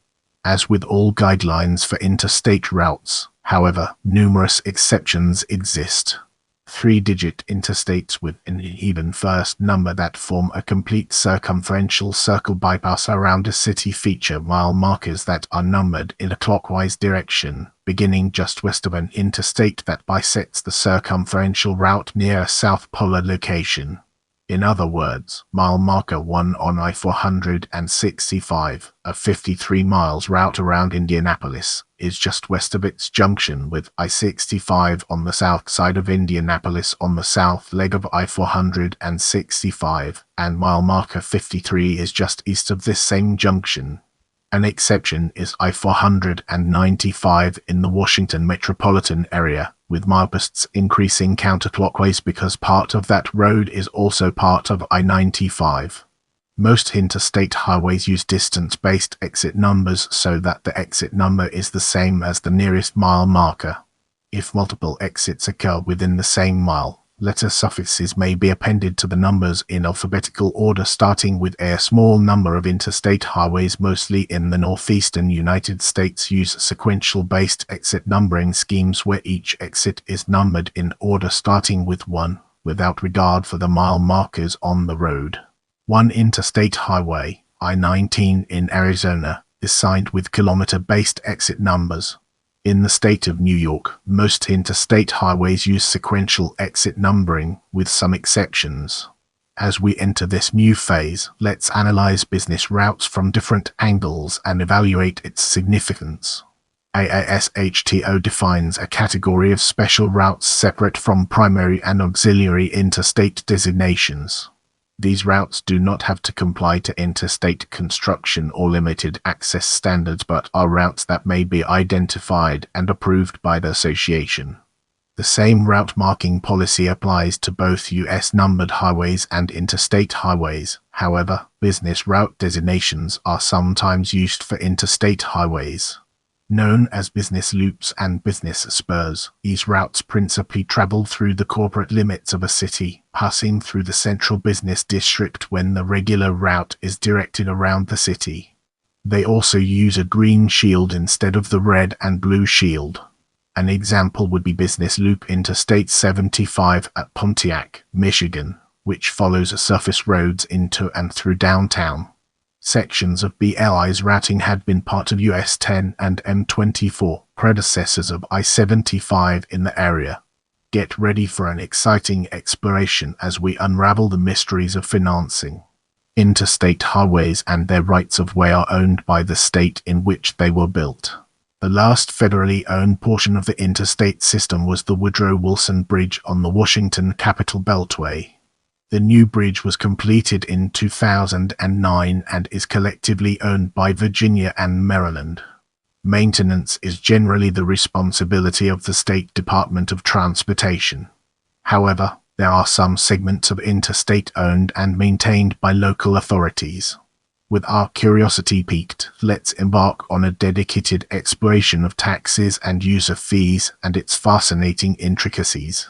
As with all guidelines for interstate routes, however, numerous exceptions exist. Three-digit interstates with an even first number that form a complete circumferential circle bypass around a city feature mile markers that are numbered in a clockwise direction, beginning just west of an interstate that bisects the circumferential route near a south polar location. In other words, mile marker 1 on I-465, a 53 miles route around Indianapolis, is just west of its junction with I-65 on the south side of Indianapolis on the south leg of I-465, and mile marker 53 is just east of this same junction. An exception is I-495 in the Washington metropolitan area, with mileposts increasing counterclockwise because part of that road is also part of I-95. Most interstate highways use distance-based exit numbers so that the exit number is the same as the nearest mile marker. If multiple exits occur within the same mile, letter suffixes may be appended to the numbers in alphabetical order, starting with a small number of interstate highways, mostly in the northeastern United States, use sequential-based exit numbering schemes where each exit is numbered in order starting with 1, without regard for the mile markers on the road. One interstate highway, I-19 in Arizona, is signed with kilometer-based exit numbers. In the state of New York, most interstate highways use sequential exit numbering, with some exceptions. As we enter this new phase, let's analyze business routes from different angles and evaluate its significance. AASHTO defines a category of special routes separate from primary and auxiliary interstate designations. These routes do not have to comply to interstate construction or limited access standards, but are routes that may be identified and approved by the association. The same route marking policy applies to both U.S. numbered highways and interstate highways. However, business route designations are sometimes used for interstate highways. Known as business loops and business spurs, these routes principally travel through the corporate limits of a city, passing through the central business district when the regular route is directed around the city. They also use a green shield instead of the red and blue shield. An example would be Business Loop Interstate 75 at Pontiac, Michigan, which follows surface roads into and through downtown. Sections of BLI's routing had been part of US 10 and M24, predecessors of I-75 in the area. Get ready for an exciting exploration as we unravel the mysteries of financing. Interstate highways and their rights of way are owned by the state in which they were built. The last federally owned portion of the interstate system was the Woodrow Wilson Bridge on the Washington Capitol Beltway. The new bridge was completed in 2009 and is collectively owned by Virginia and Maryland. Maintenance is generally the responsibility of the State Department of Transportation. However, there are some segments of interstate owned and maintained by local authorities. With our curiosity piqued, let's embark on a dedicated exploration of taxes and user fees and its fascinating intricacies.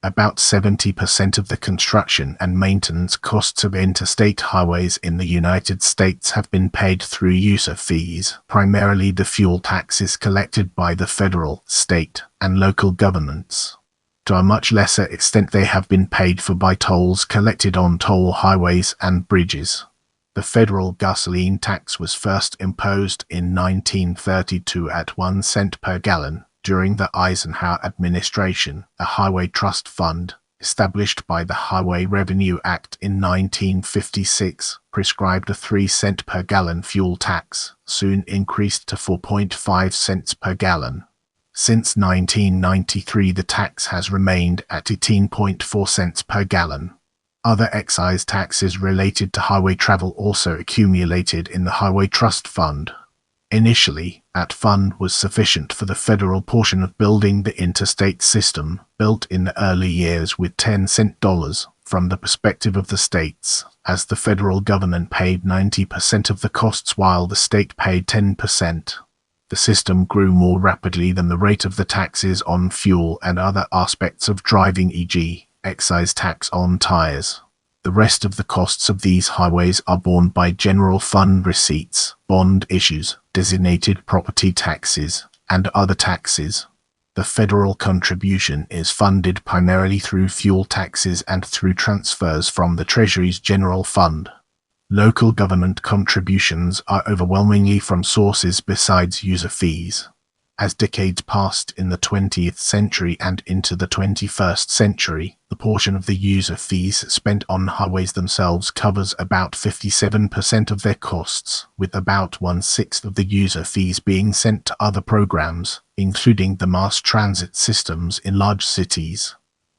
About 70% of the construction and maintenance costs of interstate highways in the United States have been paid through user fees, primarily the fuel taxes collected by the federal, state, and local governments. To a much lesser extent, they have been paid for by tolls collected on toll highways and bridges. The federal gasoline tax was first imposed in 1932 at 1 cent per gallon. During the Eisenhower administration, a highway trust fund, established by the Highway Revenue Act in 1956, prescribed a 3 cent per gallon fuel tax, soon increased to 4.5 cents per gallon. Since 1993, the tax has remained at 18.4 cents per gallon. Other excise taxes related to highway travel also accumulated in the Highway Trust Fund. Initially, that fund was sufficient for the federal portion of building the interstate system, built in the early years with 10-cent dollars. From the perspective of the states, as the federal government paid 90% of the costs while the state paid 10%. The system grew more rapidly than the rate of the taxes on fuel and other aspects of driving, e.g., excise tax on tires. The rest of the costs of these highways are borne by general fund receipts, bond issues, designated property taxes, and other taxes. The federal contribution is funded primarily through fuel taxes and through transfers from the Treasury's general fund. Local government contributions are overwhelmingly from sources besides user fees. As decades passed in the 20th century and into the 21st century, the portion of the user fees spent on highways themselves covers about 57% of their costs, with about 1/6 of the user fees being sent to other programs, including the mass transit systems in large cities.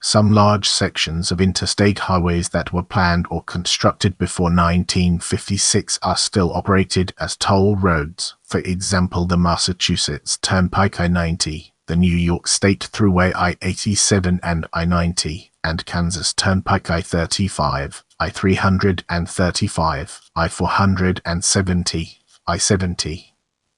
Some large sections of interstate highways that were planned or constructed before 1956 are still operated as toll roads, for example the Massachusetts Turnpike I-90, the New York State Thruway I-87 and I-90, and Kansas Turnpike I-35, I-335, I-470, I-70.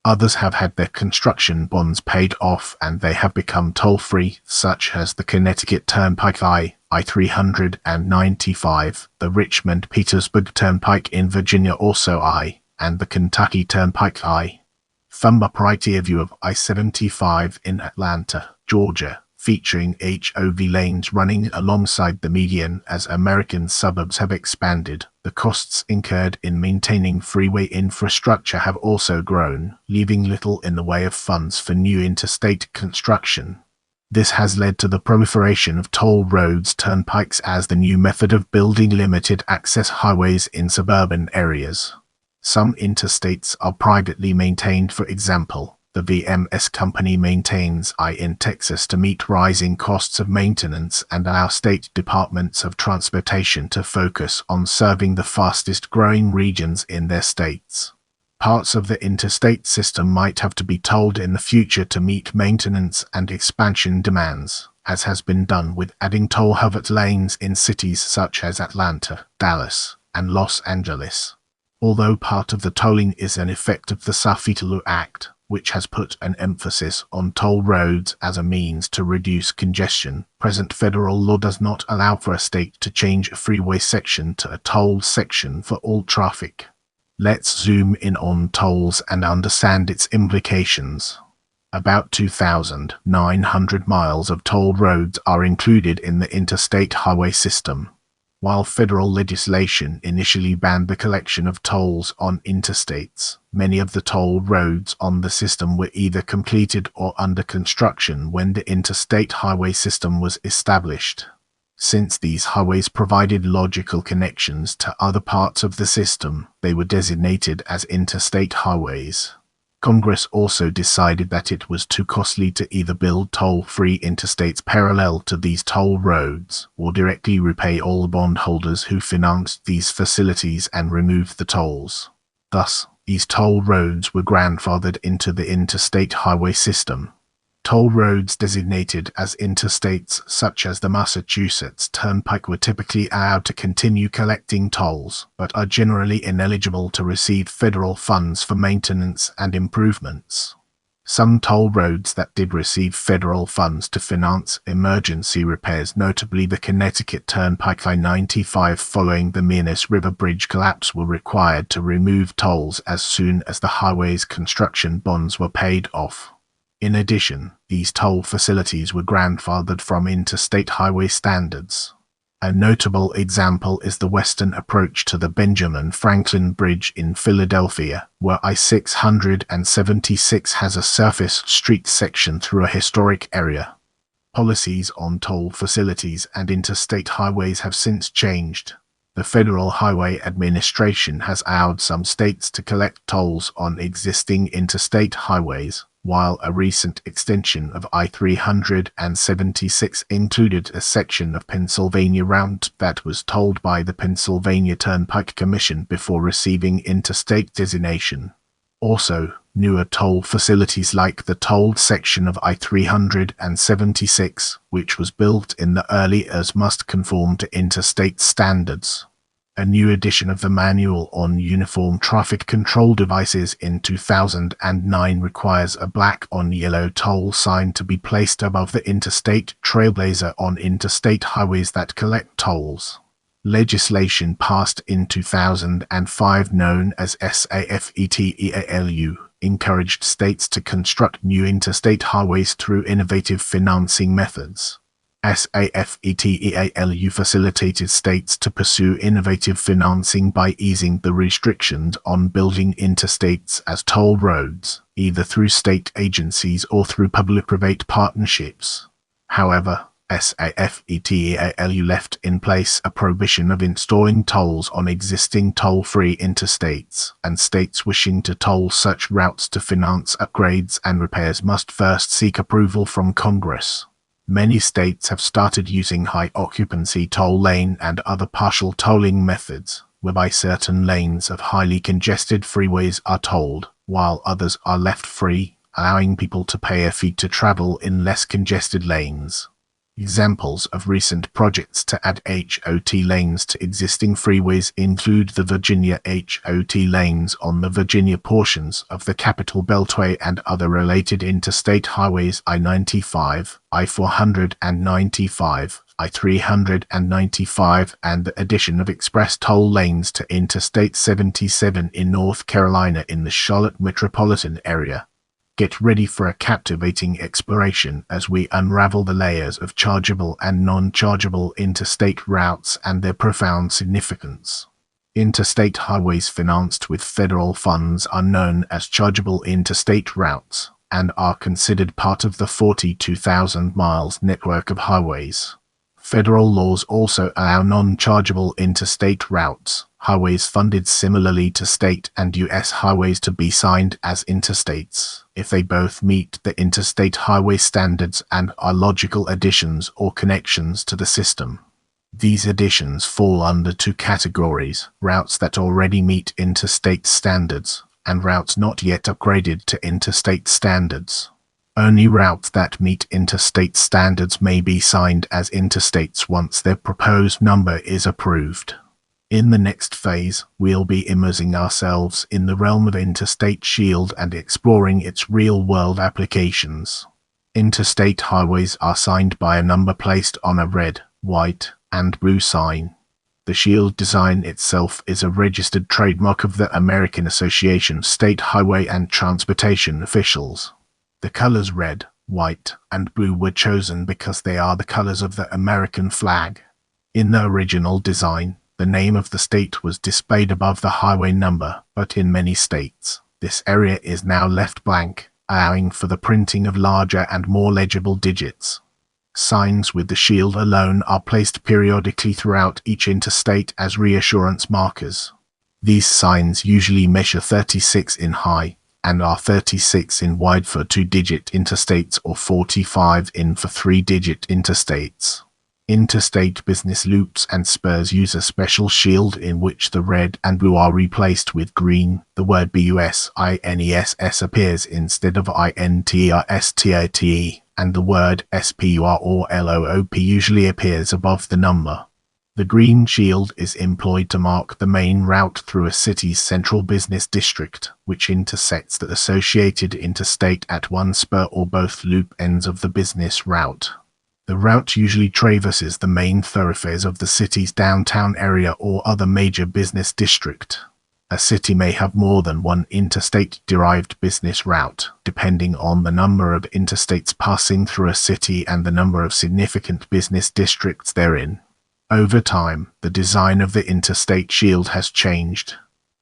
Others have had their construction bonds paid off and they have become toll-free, such as the Connecticut Turnpike I-395, the Richmond-Petersburg Turnpike in Virginia also and the Kentucky Turnpike I. Thumb up right ear view of I-75 in Atlanta, Georgia, featuring HOV lanes running alongside the median. As American suburbs have expanded, the costs incurred in maintaining freeway infrastructure have also grown, leaving little in the way of funds for new interstate construction. This has led to the proliferation of toll roads, turnpikes as the new method of building limited access highways in suburban areas. Some interstates are privately maintained. For example, the VMS company maintains I in Texas to meet rising costs of maintenance and allow state departments of transportation to focus on serving the fastest growing regions in their states. Parts of the interstate system might have to be tolled in the future to meet maintenance and expansion demands, as has been done with adding toll havert lanes in cities such as Atlanta, Dallas, and Los Angeles. Although part of the tolling is an effect of the Safety Act, which has put an emphasis on toll roads as a means to reduce congestion, present federal law does not allow for a state to change a freeway section to a toll section for all traffic. Let's zoom in on tolls and understand its implications. About 2,900 miles of toll roads are included in the Interstate Highway System. While federal legislation initially banned the collection of tolls on interstates, many of the toll roads on the system were either completed or under construction when the Interstate Highway System was established. Since these highways provided logical connections to other parts of the system, they were designated as interstate highways. Congress also decided that it was too costly to either build toll-free interstates parallel to these toll roads, or directly repay all bondholders who financed these facilities and removed the tolls. Thus, these toll roads were grandfathered into the Interstate Highway System. Toll roads designated as interstates, such as the Massachusetts Turnpike, were typically allowed to continue collecting tolls, but are generally ineligible to receive federal funds for maintenance and improvements. Some toll roads that did receive federal funds to finance emergency repairs, notably the Connecticut Turnpike I-95 following the Mearness River Bridge collapse, were required to remove tolls as soon as the highway's construction bonds were paid off. In addition, these toll facilities were grandfathered from interstate highway standards. A notable example is the western approach to the Benjamin Franklin Bridge in Philadelphia, where I-676 has a surface street section through a historic area. Policies on toll facilities and interstate highways have since changed. The Federal Highway Administration has allowed some states to collect tolls on existing interstate highways, while a recent extension of I-376 included a section of Pennsylvania route that was tolled by the Pennsylvania Turnpike Commission before receiving interstate designation. Also, newer toll facilities like the tolled section of I-376, which was built in the early years, must conform to interstate standards. A new edition of the Manual on Uniform Traffic Control Devices in 2009 requires a black-on-yellow toll sign to be placed above the interstate trailblazer on interstate highways that collect tolls. Legislation passed in 2005, known as SAFETEALU, encouraged states to construct new interstate highways through innovative financing methods. SAFETEALU facilitated states to pursue innovative financing by easing the restrictions on building interstates as toll roads, either through state agencies or through public-private partnerships. However, SAFETEALU left in place a prohibition of installing tolls on existing toll-free interstates, and states wishing to toll such routes to finance upgrades and repairs must first seek approval from Congress. Many states have started using high-occupancy toll lane and other partial tolling methods, whereby certain lanes of highly congested freeways are tolled, while others are left free, allowing people to pay a fee to travel in less congested lanes. Examples of recent projects to add HOT lanes to existing freeways include the Virginia HOT lanes on the Virginia portions of the Capitol Beltway and other related interstate highways I-95, I-495, I-395, and the addition of express toll lanes to Interstate 77 in North Carolina in the Charlotte metropolitan area. Get ready for a captivating exploration as we unravel the layers of chargeable and non-chargeable interstate routes and their profound significance. Interstate highways financed with federal funds are known as chargeable interstate routes and are considered part of the 42,000 miles network of highways. Federal laws also allow non-chargeable interstate routes, highways funded similarly to state and U.S. highways, to be signed as interstates, if they both meet the Interstate Highway standards and are logical additions or connections to the system. These additions fall under two categories: routes that already meet interstate standards, and routes not yet upgraded to interstate standards. Only routes that meet interstate standards may be signed as interstates once their proposed number is approved. In the next phase, we'll be immersing ourselves in the realm of Interstate Shield and exploring its real-world applications. Interstate highways are signed by a number placed on a red, white, and blue sign. The shield design itself is a registered trademark of the American Association of State Highway and Transportation Officials. The colors red, white, and blue were chosen because they are the colors of the American flag. In the original design, the name of the state was displayed above the highway number, but in many states, this area is now left blank, allowing for the printing of larger and more legible digits. Signs with the shield alone are placed periodically throughout each interstate as reassurance markers. These signs usually measure 36 in high, and are 36 in wide for 2-digit interstates or 45 in for 3-digit interstates. Interstate business loops and spurs use a special shield in which the red and blue are replaced with green. The word BUSINESS appears instead of INTERSTATE, and the word SPUR or LOOP usually appears above the number. The green shield is employed to mark the main route through a city's central business district, which intersects the associated interstate at one spur or both loop ends of the business route. The route usually traverses the main thoroughfares of the city's downtown area or other major business district. A city may have more than one interstate-derived business route, depending on the number of interstates passing through a city and the number of significant business districts therein. Over time, the design of the Interstate Shield has changed.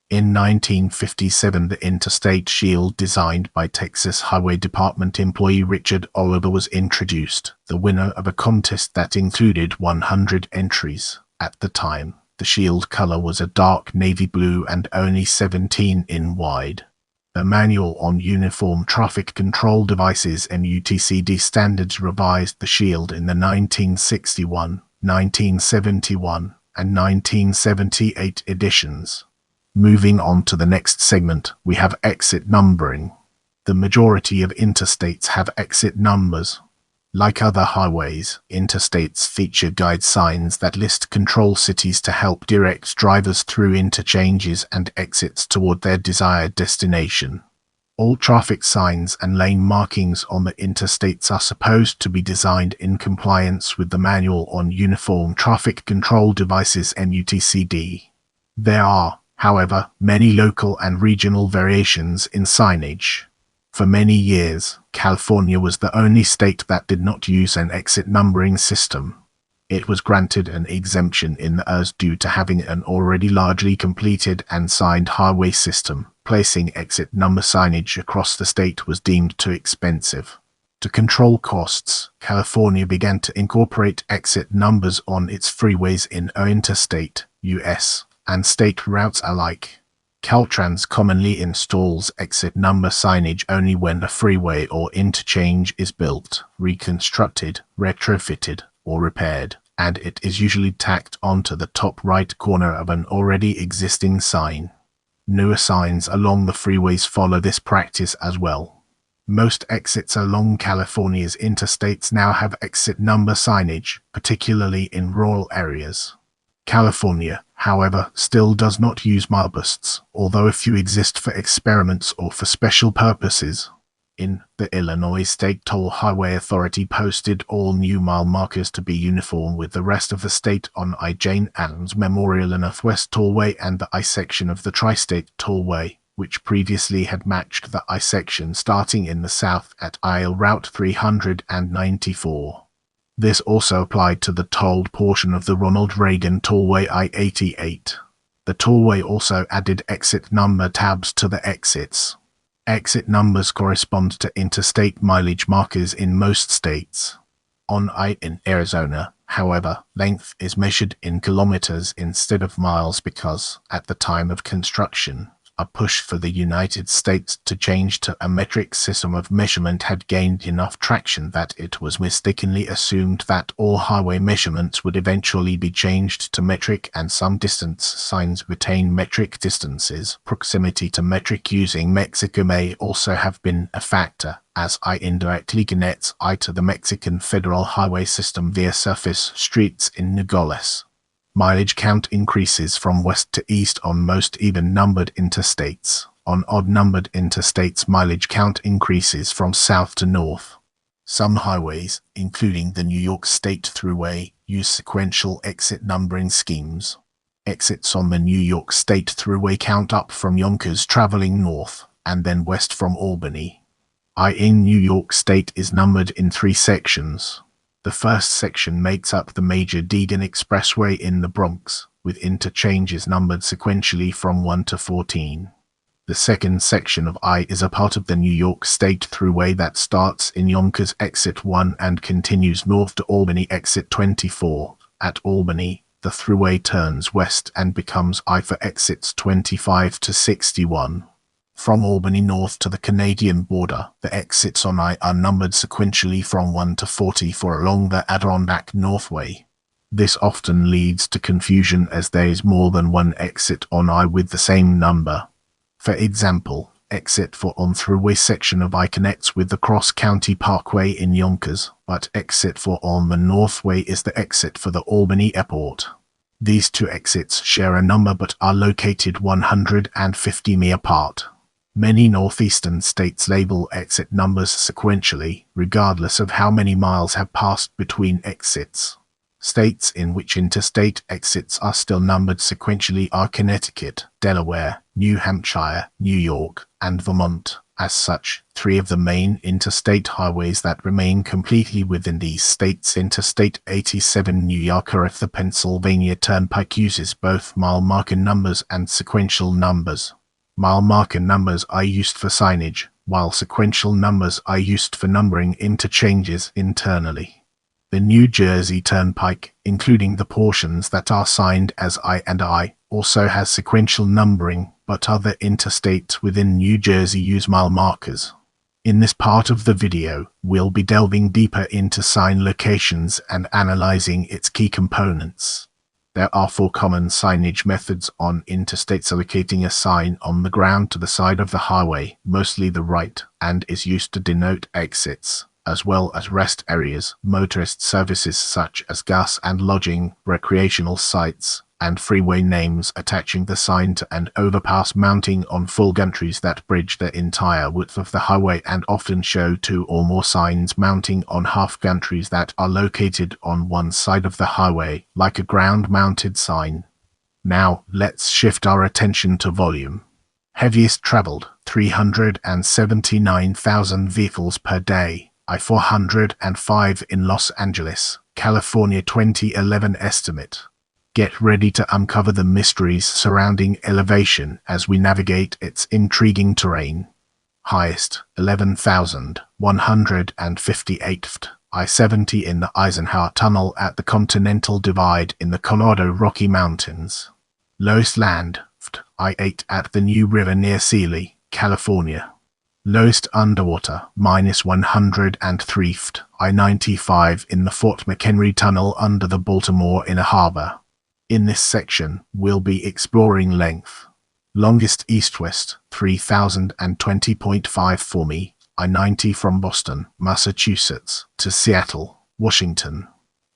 In 1957, the Interstate Shield, designed by Texas Highway Department employee Richard Oliver, was introduced, the winner of a contest that included 100 entries. At the time, the shield color was a dark navy blue and only 17 in wide. The Manual on Uniform Traffic Control Devices (MUTCD) standards revised the shield in the 1961, 1971, and 1978 editions. Moving on to the next segment, we have exit numbering. The majority of interstates have exit numbers. Like other highways, interstates feature guide signs that list control cities to help direct drivers through interchanges and exits toward their desired destination. All traffic signs and lane markings on the interstates are supposed to be designed in compliance with the Manual on Uniform Traffic Control Devices (MUTCD). There are, however, many local and regional variations in signage. For many years, California was the only state that did not use an exit numbering system. It was granted an exemption in the US due to having an already largely completed and signed highway system, Placing exit number signage across the state was deemed too expensive. To control costs, California began to incorporate exit numbers on its freeways in interstate, U.S., and state routes alike. Caltrans commonly installs exit number signage only when a freeway or interchange is built, reconstructed, retrofitted, or repaired, and it is usually tacked onto the top right corner of an already existing sign. Newer signs along the freeways follow this practice as well. Most exits along California's interstates now have exit number signage, particularly in rural areas. California, however, still does not use mileposts, although a few exist for experiments or for special purposes. In the Illinois State Toll Highway Authority posted all new mile markers to be uniform with the rest of the state on Jane Addams Memorial Northwest Tollway and the I section of the Tri-State Tollway, which previously had matched the I section starting in the south at Route 394. This also applied to the tolled portion of the Ronald Reagan Tollway I-88. The tollway also added exit number tabs to the exits. Exit numbers correspond to interstate mileage markers in most states. On I in Arizona, however, length is measured in kilometers instead of miles because, at the time of construction, a push for the United States to change to a metric system of measurement had gained enough traction that it was mistakenly assumed that all highway measurements would eventually be changed to metric, and some distance signs retain metric distances. Proximity to metric using Mexico may also have been a factor, as I indirectly connects I to the Mexican Federal Highway System via surface streets in Nogales. Mileage count increases from west to east on most even-numbered interstates. On odd-numbered interstates, mileage count increases from south to north. Some highways, including the New York State Thruway, use sequential exit numbering schemes. Exits on the New York State Thruway count up from Yonkers traveling north, and then west from Albany. I in New York State is numbered in 3 sections. The first section makes up the major Deegan Expressway in the Bronx, with interchanges numbered sequentially from 1 to 14. The second section of I is a part of the New York State Thruway that starts in Yonkers Exit 1 and continues north to Albany Exit 24. At Albany, the thruway turns west and becomes I for exits 25 to 61. From Albany north to the Canadian border, the exits on I are numbered sequentially from 1 to 44 along the Adirondack Northway. This often leads to confusion as there is more than one exit on I with the same number. For example, exit 4 on thruway section of I connects with the Cross County Parkway in Yonkers, but exit 4 on the Northway is the exit for the Albany Airport. These two exits share a number but are located 150 mi apart. Many northeastern states label exit numbers sequentially, regardless of how many miles have passed between exits. States in which interstate exits are still numbered sequentially are Connecticut, Delaware, New Hampshire, New York, and Vermont. As such, 3 of the main interstate highways that remain completely within these states, Interstate 87 New Yorker of the Pennsylvania Turnpike, uses both mile marker numbers and sequential numbers. Mile marker numbers are used for signage, while sequential numbers are used for numbering interchanges internally. The New Jersey Turnpike, including the portions that are signed as I and I, also has sequential numbering, but other interstates within New Jersey use mile markers. In this part of the video, we'll be delving deeper into sign locations and analyzing its key components. There are 4 common signage methods on interstates: locating a sign on the ground to the side of the highway, mostly the right, and is used to denote exits, as well as rest areas, motorist services such as gas and lodging, recreational sites, and freeway names, attaching the sign to an overpass, mounting on full gantries that bridge the entire width of the highway and often show 2 or more signs, mounting on half gantries that are located on one side of the highway, like a ground-mounted sign. Now, let's shift our attention to volume. Heaviest traveled, 379,000 vehicles per day, I-405 in Los Angeles, California 2011 estimate. Get ready to uncover the mysteries surrounding elevation as we navigate its intriguing terrain. Highest, 11,158th, I-70 in the Eisenhower Tunnel at the Continental Divide in the Colorado Rocky Mountains. Lowest land, I-8 at the New River near Sealy, California. Lowest underwater, -103th, I-95 in the Fort McHenry Tunnel under the Baltimore Inner Harbor. In this section, we'll be exploring length. Longest east-west, 3,020.54 mi, I-90 from Boston, Massachusetts, to Seattle, Washington.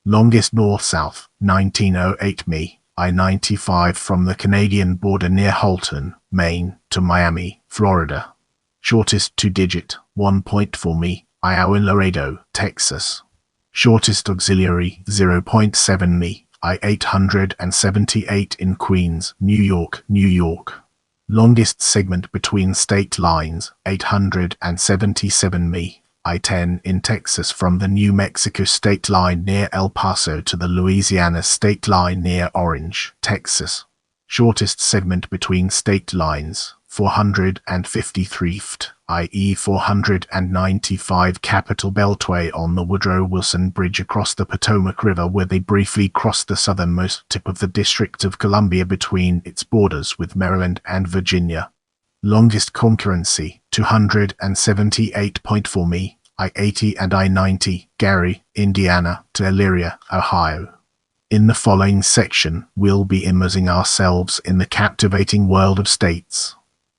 Longest north-south, 1908 mi, I-95 from the Canadian border near Halton, Maine, to Miami, Florida. Shortest two-digit, 1.4 mi, I-0 in Laredo, Texas. Shortest auxiliary, 0.7 mi, I-878 in Queens, New York, New York. Longest segment between state lines, 877 mi, I-10 in Texas from the New Mexico state line near El Paso to the Louisiana state line near Orange, Texas. Shortest segment between state lines, 453th, i.e. 495 Capitol Beltway on the Woodrow Wilson Bridge across the Potomac River, where they briefly crossed the southernmost tip of the District of Columbia between its borders with Maryland and Virginia. Longest concurrency, 278.4 mi, I-80 and I-90, Gary, Indiana, to Elyria, Ohio. In the following section, we'll be immersing ourselves in the captivating world of states.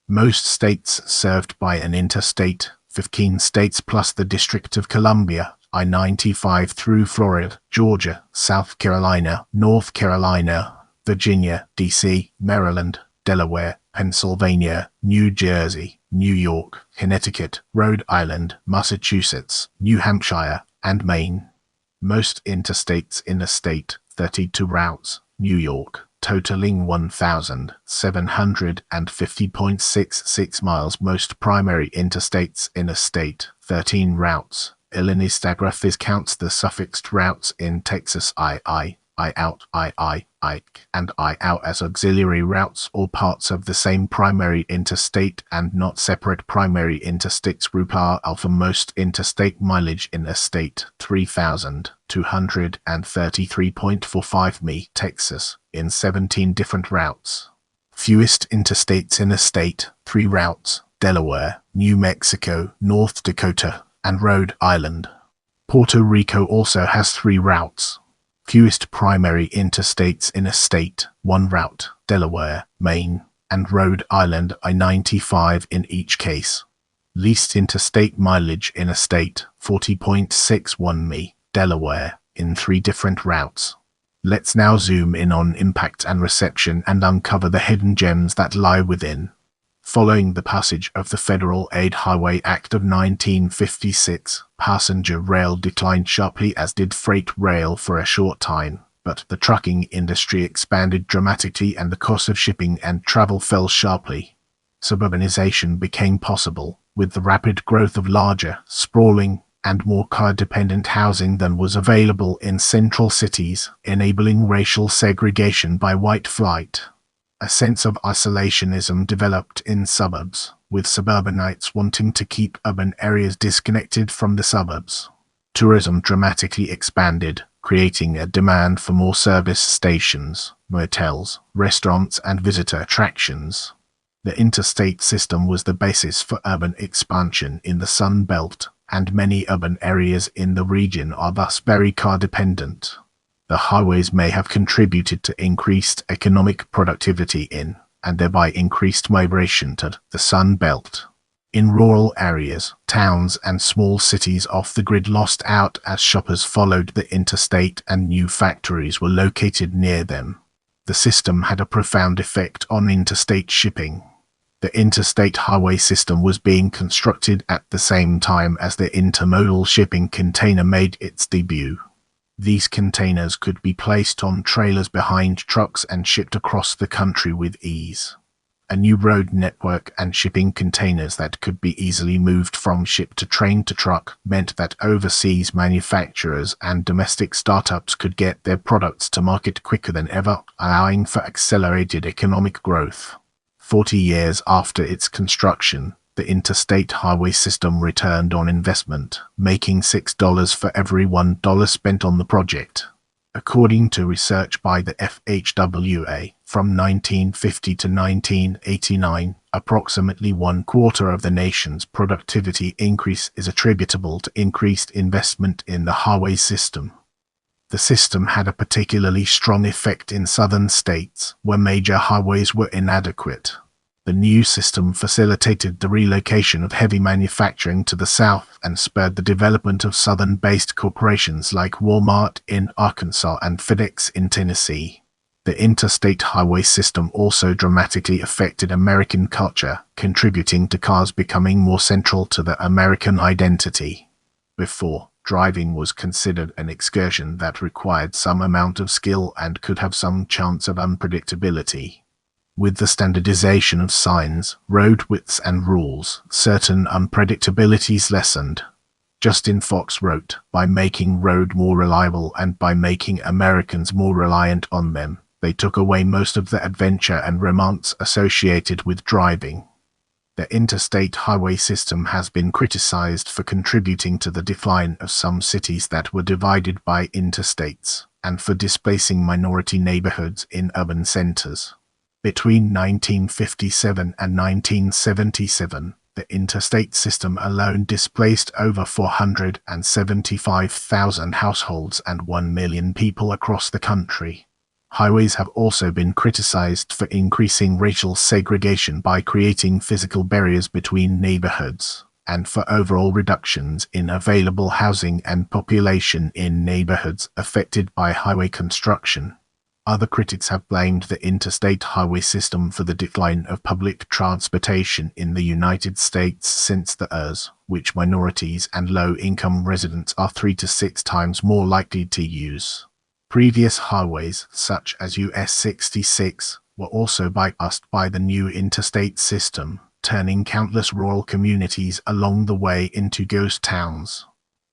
Most states served by an interstate, 15 states plus the District of Columbia, I-95 through Florida, Georgia, South Carolina, North Carolina, Virginia, D.C., Maryland, Delaware, Pennsylvania, New Jersey, New York, Connecticut, Rhode Island, Massachusetts, New Hampshire, and Maine. Most interstates in a state, 32 routes, New York, totaling 1,750.66 miles. Most primary interstates in a state, 13 routes. Illinois Stagraph counts the suffixed routes in Texas I out, I, and I out as auxiliary routes or parts of the same primary interstate and not separate primary interstates. Group R alpha. Most interstate mileage in a state, 3,233.45 mi, Texas, in 17 different routes. Fewest interstates in a state, 3 routes, Delaware, New Mexico, North Dakota, and Rhode Island. Puerto Rico also has 3 routes. Fewest primary interstates in a state, 1 route, Delaware, Maine, and Rhode Island, I-95 in each case. Least interstate mileage in a state, 40.61 mi, Delaware, in 3 different routes. Let's now zoom in on impact and reception and uncover the hidden gems that lie within. Following the passage of the Federal Aid Highway Act of 1956, passenger rail declined sharply, as did freight rail for a short time, but the trucking industry expanded dramatically and the cost of shipping and travel fell sharply. Suburbanization became possible, with the rapid growth of larger, sprawling, and more car-dependent housing than was available in central cities, enabling racial segregation by white flight. A sense of isolationism developed in suburbs, with suburbanites wanting to keep urban areas disconnected from the suburbs. Tourism dramatically expanded, creating a demand for more service stations, motels, restaurants, and visitor attractions. The interstate system was the basis for urban expansion in the Sun Belt, and many urban areas in the region are thus very car-dependent. The highways may have contributed to increased economic productivity in, and thereby increased migration to, the Sun Belt. In rural areas, towns and small cities off the grid lost out as shoppers followed the interstate and new factories were located near them. The system had a profound effect on interstate shipping. The Interstate Highway System was being constructed at the same time as the intermodal shipping container made its debut. These containers could be placed on trailers behind trucks and shipped across the country with ease. A new road network and shipping containers that could be easily moved from ship to train to truck meant that overseas manufacturers and domestic startups could get their products to market quicker than ever, allowing for accelerated economic growth. 40 years after its construction, the Interstate Highway System returned on investment, making $6 for every $1 spent on the project. According to research by the FHWA, from 1950 to 1989, approximately 1/4 of the nation's productivity increase is attributable to increased investment in the highway system. The system had a particularly strong effect in southern states, where major highways were inadequate. The new system facilitated the relocation of heavy manufacturing to the south and spurred the development of southern-based corporations like Walmart in Arkansas and FedEx in Tennessee. The Interstate Highway System also dramatically affected American culture, contributing to cars becoming more central to the American identity. Before, driving was considered an excursion that required some amount of skill and could have some chance of unpredictability. With the standardization of signs, road widths and rules, certain unpredictabilities lessened. Justin Fox wrote, "By making road more reliable and by making Americans more reliant on them, they took away most of the adventure and romance associated with driving." The Interstate Highway System has been criticized for contributing to the decline of some cities that were divided by interstates, and for displacing minority neighborhoods in urban centers. Between 1957 and 1977, the interstate system alone displaced over 475,000 households and 1 million people across the country. Highways have also been criticized for increasing racial segregation by creating physical barriers between neighborhoods, and for overall reductions in available housing and population in neighborhoods affected by highway construction. Other critics have blamed the Interstate Highway System for the decline of public transportation in the United States since the ERS, which minorities and low-income residents are 3 to 6 times more likely to use. Previous highways, such as US 66, were also bypassed by the new interstate system, turning countless rural communities along the way into ghost towns.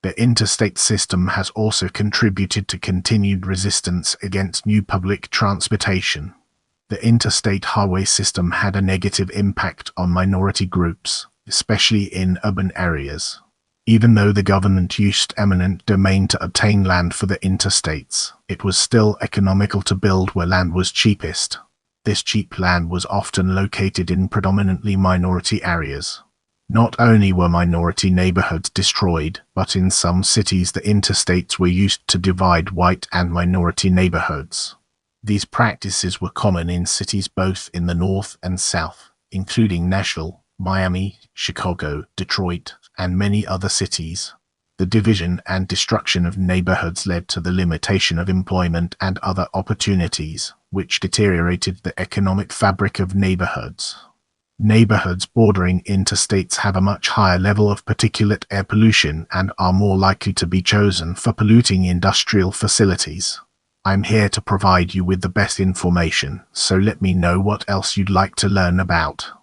The interstate system has also contributed to continued resistance against new public transportation. The Interstate Highway System had a negative impact on minority groups, especially in urban areas. Even though the government used eminent domain to obtain land for the interstates, it was still economical to build where land was cheapest. This cheap land was often located in predominantly minority areas. Not only were minority neighborhoods destroyed, but in some cities the interstates were used to divide white and minority neighborhoods. These practices were common in cities both in the North and South, including Nashville, Miami, Chicago, Detroit, and many other cities. The division and destruction of neighborhoods led to the limitation of employment and other opportunities, which deteriorated the economic fabric of neighborhoods. Neighborhoods bordering interstates have a much higher level of particulate air pollution and are more likely to be chosen for polluting industrial facilities. I'm here to provide you with the best information, so let me know what else you'd like to learn about.